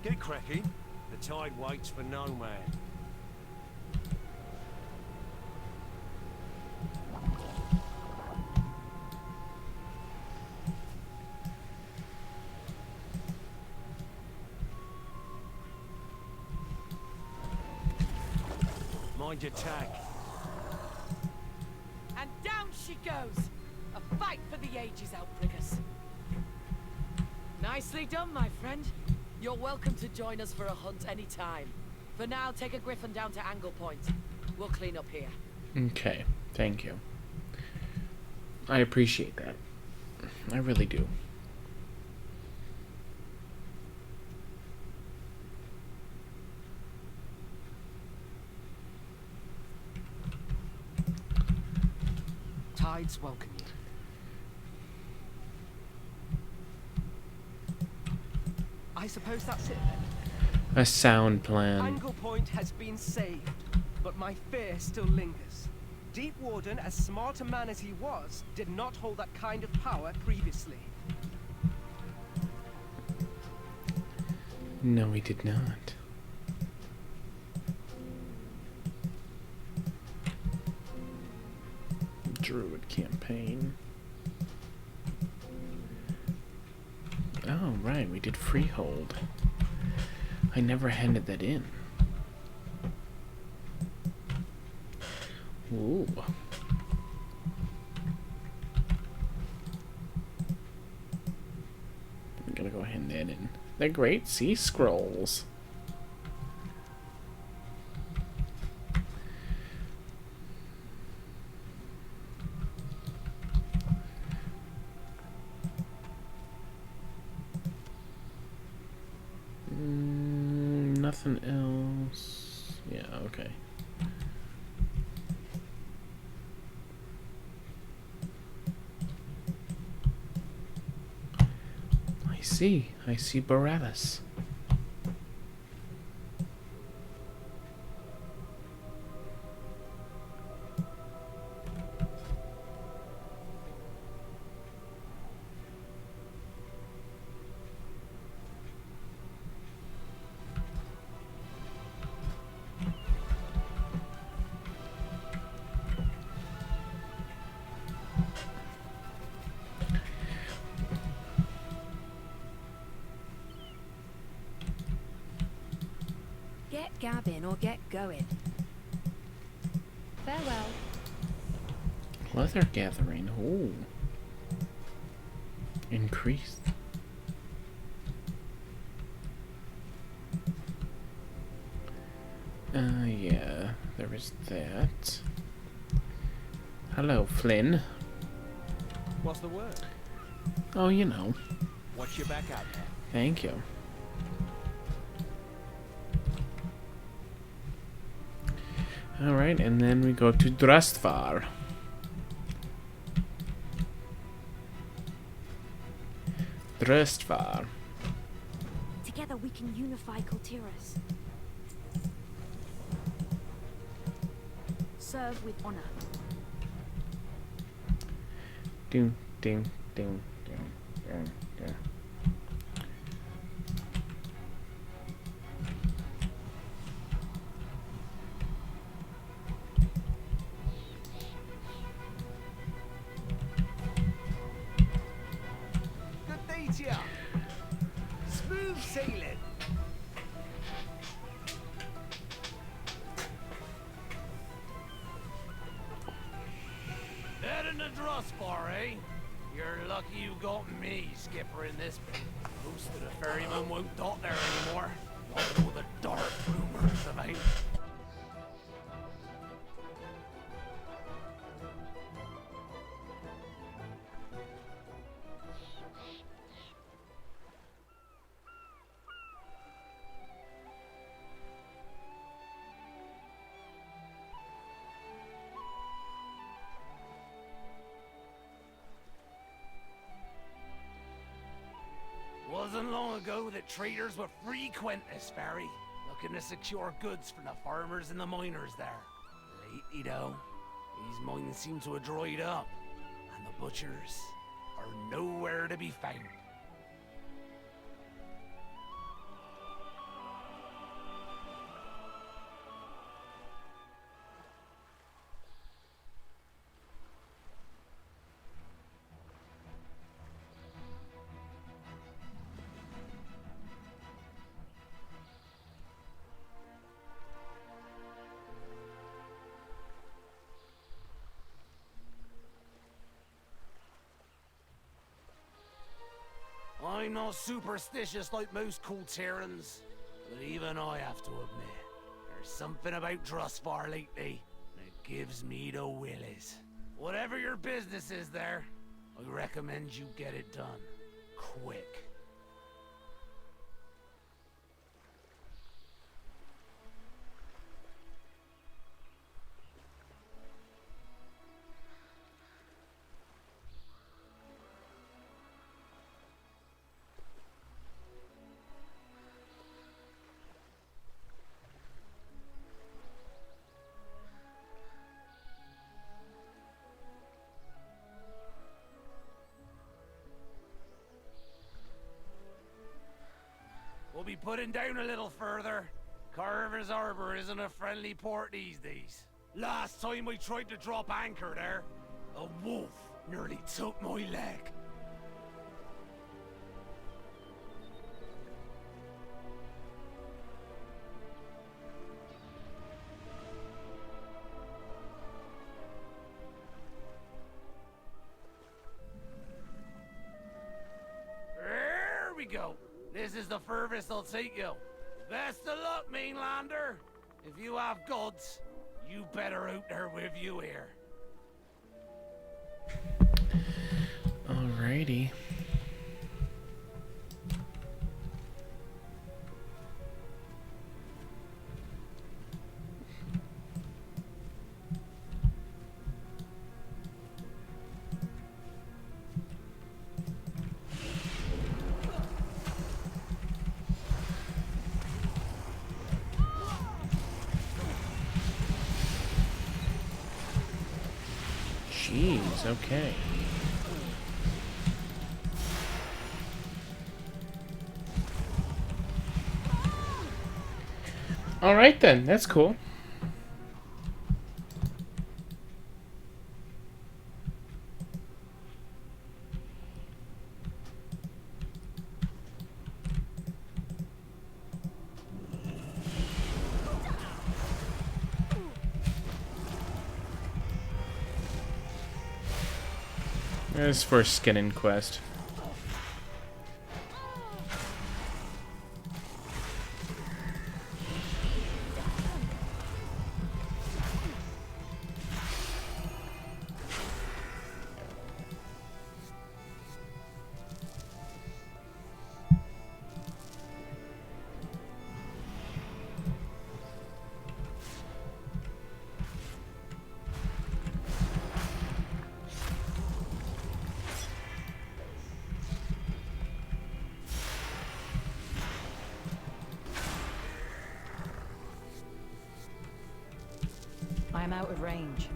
Get cracking. The tide waits for no man. Mind your tack. And down she goes! A fight for the ages, Outriggers. Nicely done, my friend. You're welcome to join us for a hunt anytime. For now, take a griffin down to Angle Point. We'll clean up here. Okay, thank you. I appreciate that. I really do. Tides welcome you. I suppose that's it then. A sound plan. Angle Point has been saved, but my fear still lingers. Deep Warden, as smart a man as he was, did not hold that kind of power previously. No, he did not. Druid campaign. Oh, right, we did Freehold. I never handed that in. Ooh. I'm gonna go ahead and add in the Great Sea Scrolls. Nothing else. Yeah, okay. I see Barabbas. Get gabbing or get going. Farewell. Leather gathering. Ooh. Increased. Yeah, there is that. Hello, Flynn. What's the word? Oh, you know. Watch your back out there. Thank you. Alright, and then we go to Drustvar. Drustvar. Together we can unify Kultiras. Serve with honor. Ding, ding, ding, ding, ding, ding. Good day to ya. Smooth sailing. Heading to Drustvar, eh? You're lucky you got me, skipper, in this bit. Most of the ferrymen won't dock there anymore. All the dark rumors about. Wasn't long ago that traders would frequent this ferry, looking to secure goods from the farmers and the miners there. Lately, though, these mines seem to have dried up, and the butchers are nowhere to be found. I'm not superstitious like most Kultirans, but even I have to admit, there's something about Drustvar lately that gives me the willies. Whatever your business is there, I recommend you get it done. Quick. We'll be putting down a little further. Carver's Arbor isn't a friendly port these days. Last time we tried to drop anchor there, a wolf nearly took my leg. go. This is the furthest I'll take you. Best of luck, mainlander. If you have gods, you better out there with you here. Alrighty. Jeez, okay. Alright then, that's cool. This is for a skinning quest. I am out of range.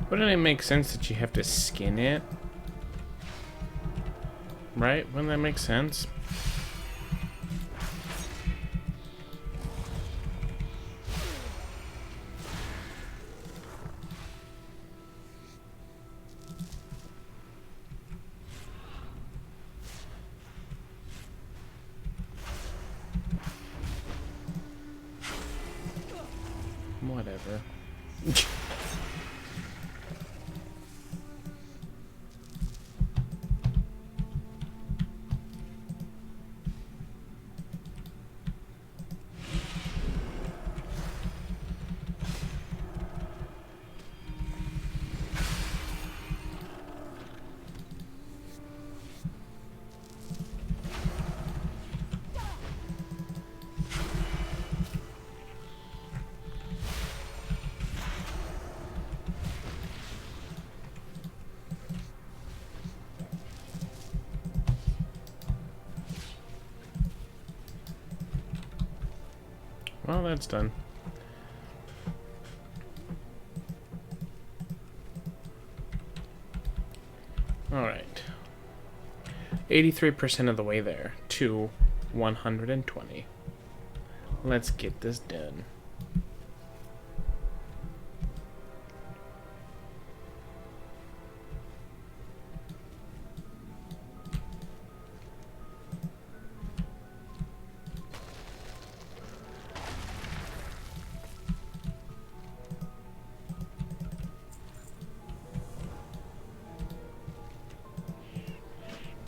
Wouldn't it make sense that you have to skin it? Right? Wouldn't that make sense? Whatever. Well, that's done. Alright. 83% of the way there to 120. Let's get this done.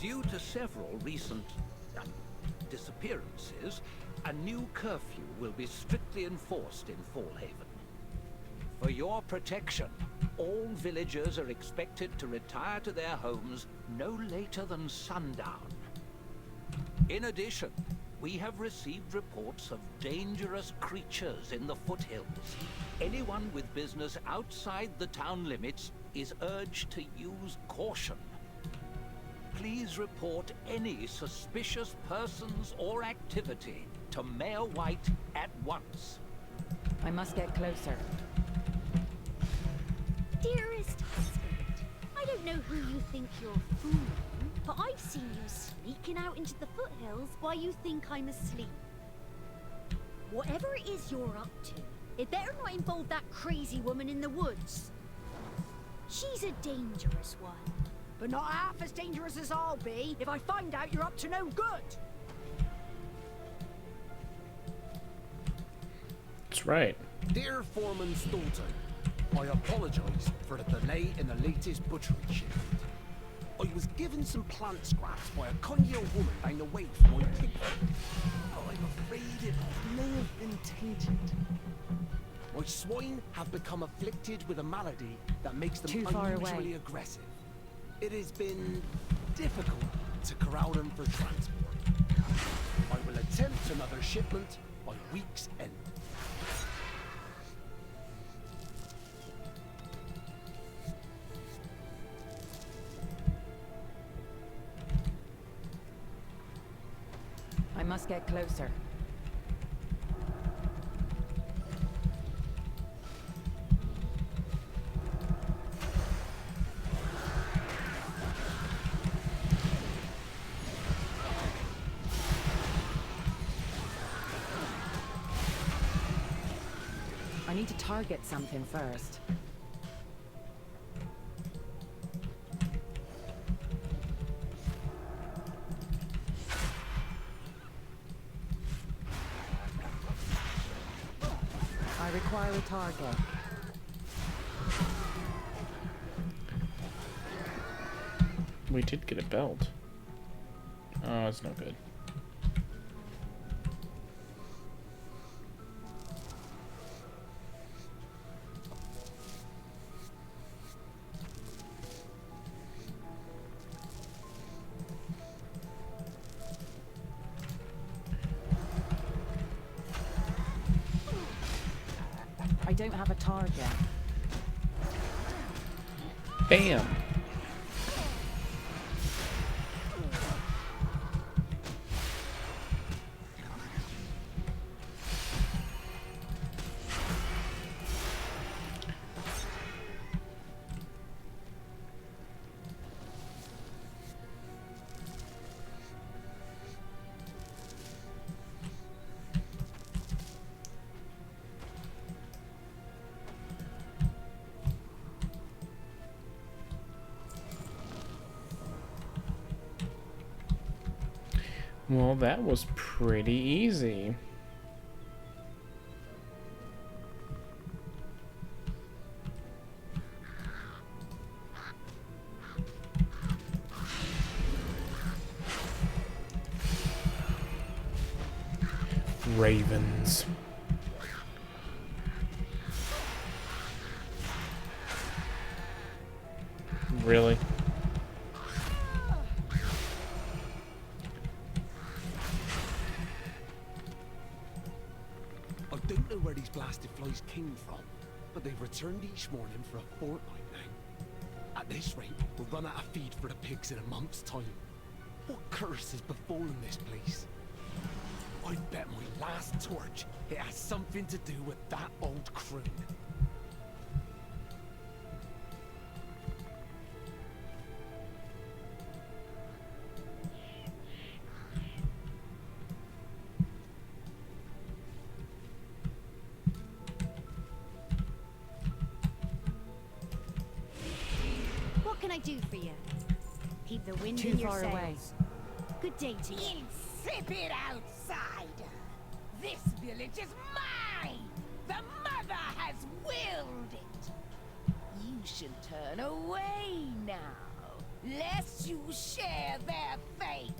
Due to several recent disappearances, a new curfew will be strictly enforced in Fallhaven. For your protection, all villagers are expected to retire to their homes no later than sundown. In addition, we have received reports of dangerous creatures in the foothills. Anyone with business outside the town limits is urged to use caution. Please report any suspicious persons or activity to Mayor White at once. I must get closer. Dearest husband, I don't know who you think you're fooling, but I've seen you sneaking out into the foothills while you think I'm asleep. Whatever it is you're up to, it better not involve that crazy woman in the woods. She's a dangerous one. But not half as dangerous as I'll be if I find out you're up to no good. That's right. Dear Foreman Staunton, I apologise for the delay in the latest butchery shift. I was given some plant scraps by a kindly old woman down the way from my pig farm. But I'm afraid it may have been tainted. My swine have become afflicted with a malady that makes them Too far away. unusually aggressive. It has been difficult to corral them for transport. I will attempt another shipment by week's end. I must get closer. I need to target something first. I require a target. We did get a belt. Oh, it's no good. I don't have a target. Bam! Well, that was pretty easy. Ravens. Really? I don't know where these blasted flies came from, but they've returned each morning for a fortnight now. At this rate, we'll run out of feed for the pigs in a month's time. What curse has befallen this place? I bet my last torch it has something to do with that old croon. What can I do for you? Keep the wind Too in your far sails. away. Good day to you. Insipid outsider! This village is mine! The mother has willed it! You should turn away now, lest you share their fate!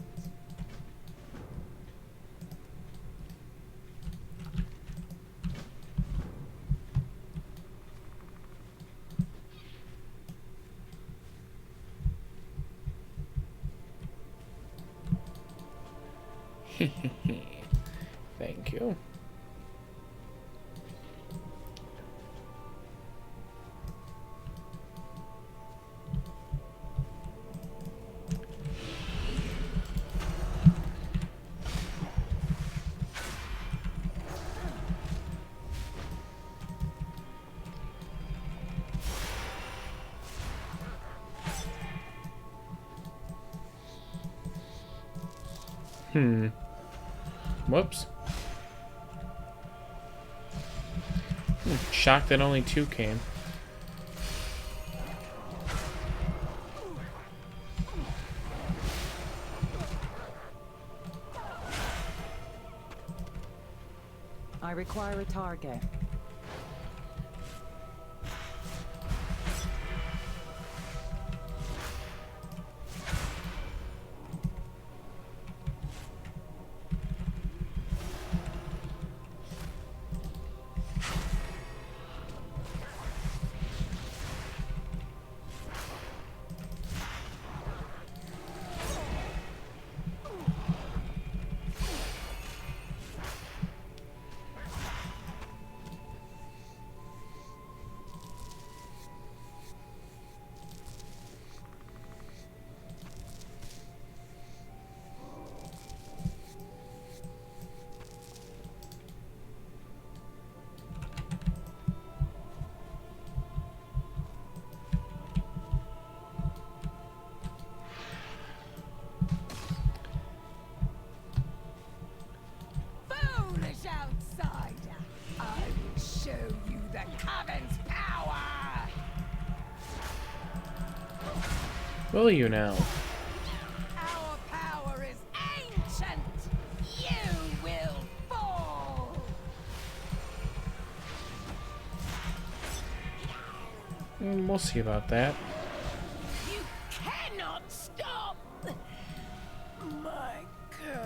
Thank you. Whoops. Shocked that only 2 came. I require a target. Will you now? Our power is ancient. You will fall. We'll see about that. You cannot stop my curse.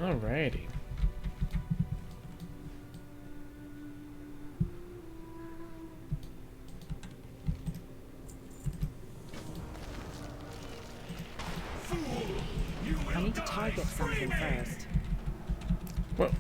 Alrighty. I need to target something first. Well.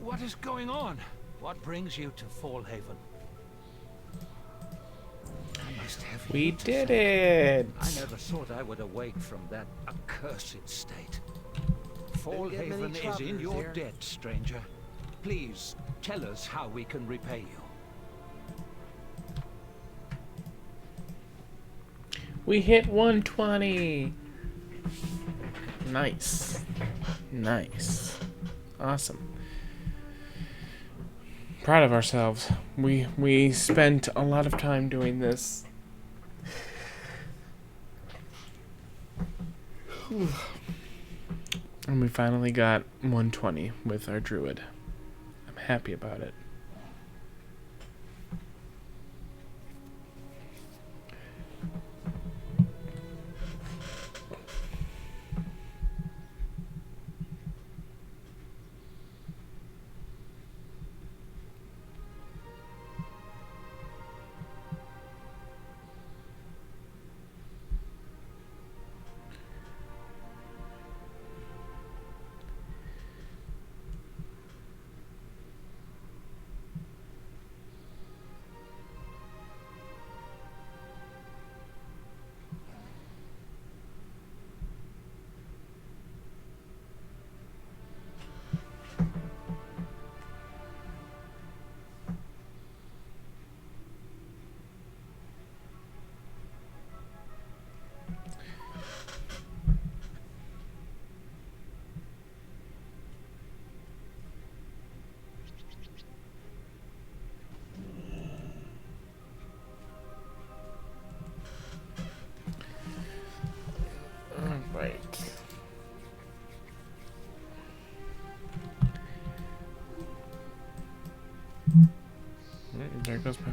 What is going on? What brings you to Fallhaven? I must have We you to did say. it! I never thought I would awake from that accursed state. get many Fallhaven is in travelers your here. debt, stranger. Please, tell us how we can repay you. We hit 120! Nice. Nice. Awesome. Proud of ourselves. We spent a lot of time doing this. And we finally got 120 with our druid. I'm happy about it.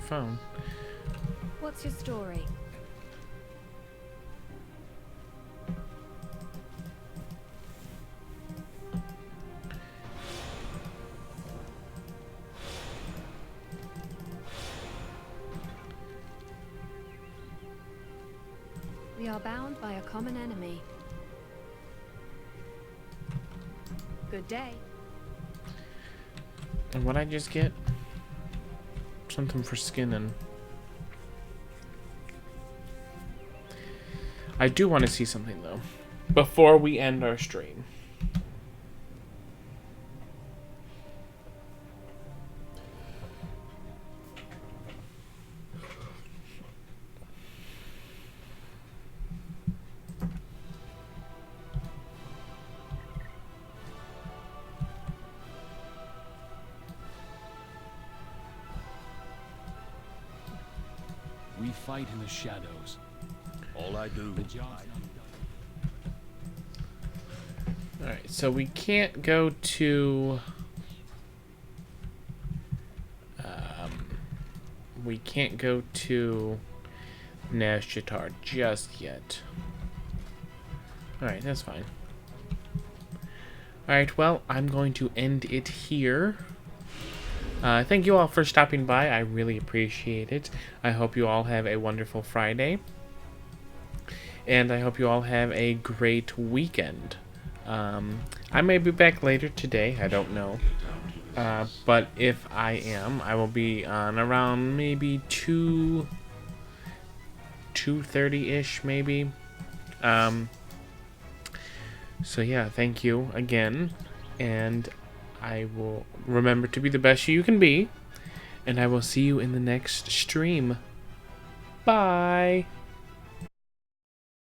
phone. What's your story? We are bound by a common enemy. Good day. And what I just get? Something for skinning. I do want to see something though before we end our stream. We fight in the shadows. All I do. The job's not done. Alright, so we can't go to... we can't go to Nashjatar just yet. Alright, that's fine. Alright, well, I'm going to end it here. Thank you all for stopping by. I really appreciate it. I hope you all have a wonderful Friday. And I hope you all have a great weekend. I may be back later today. I don't know. But if I am, I will be on around maybe 2:30-ish maybe. So yeah, thank you again. And I will remember to be the best you can be. And I will see you in the next stream. Bye.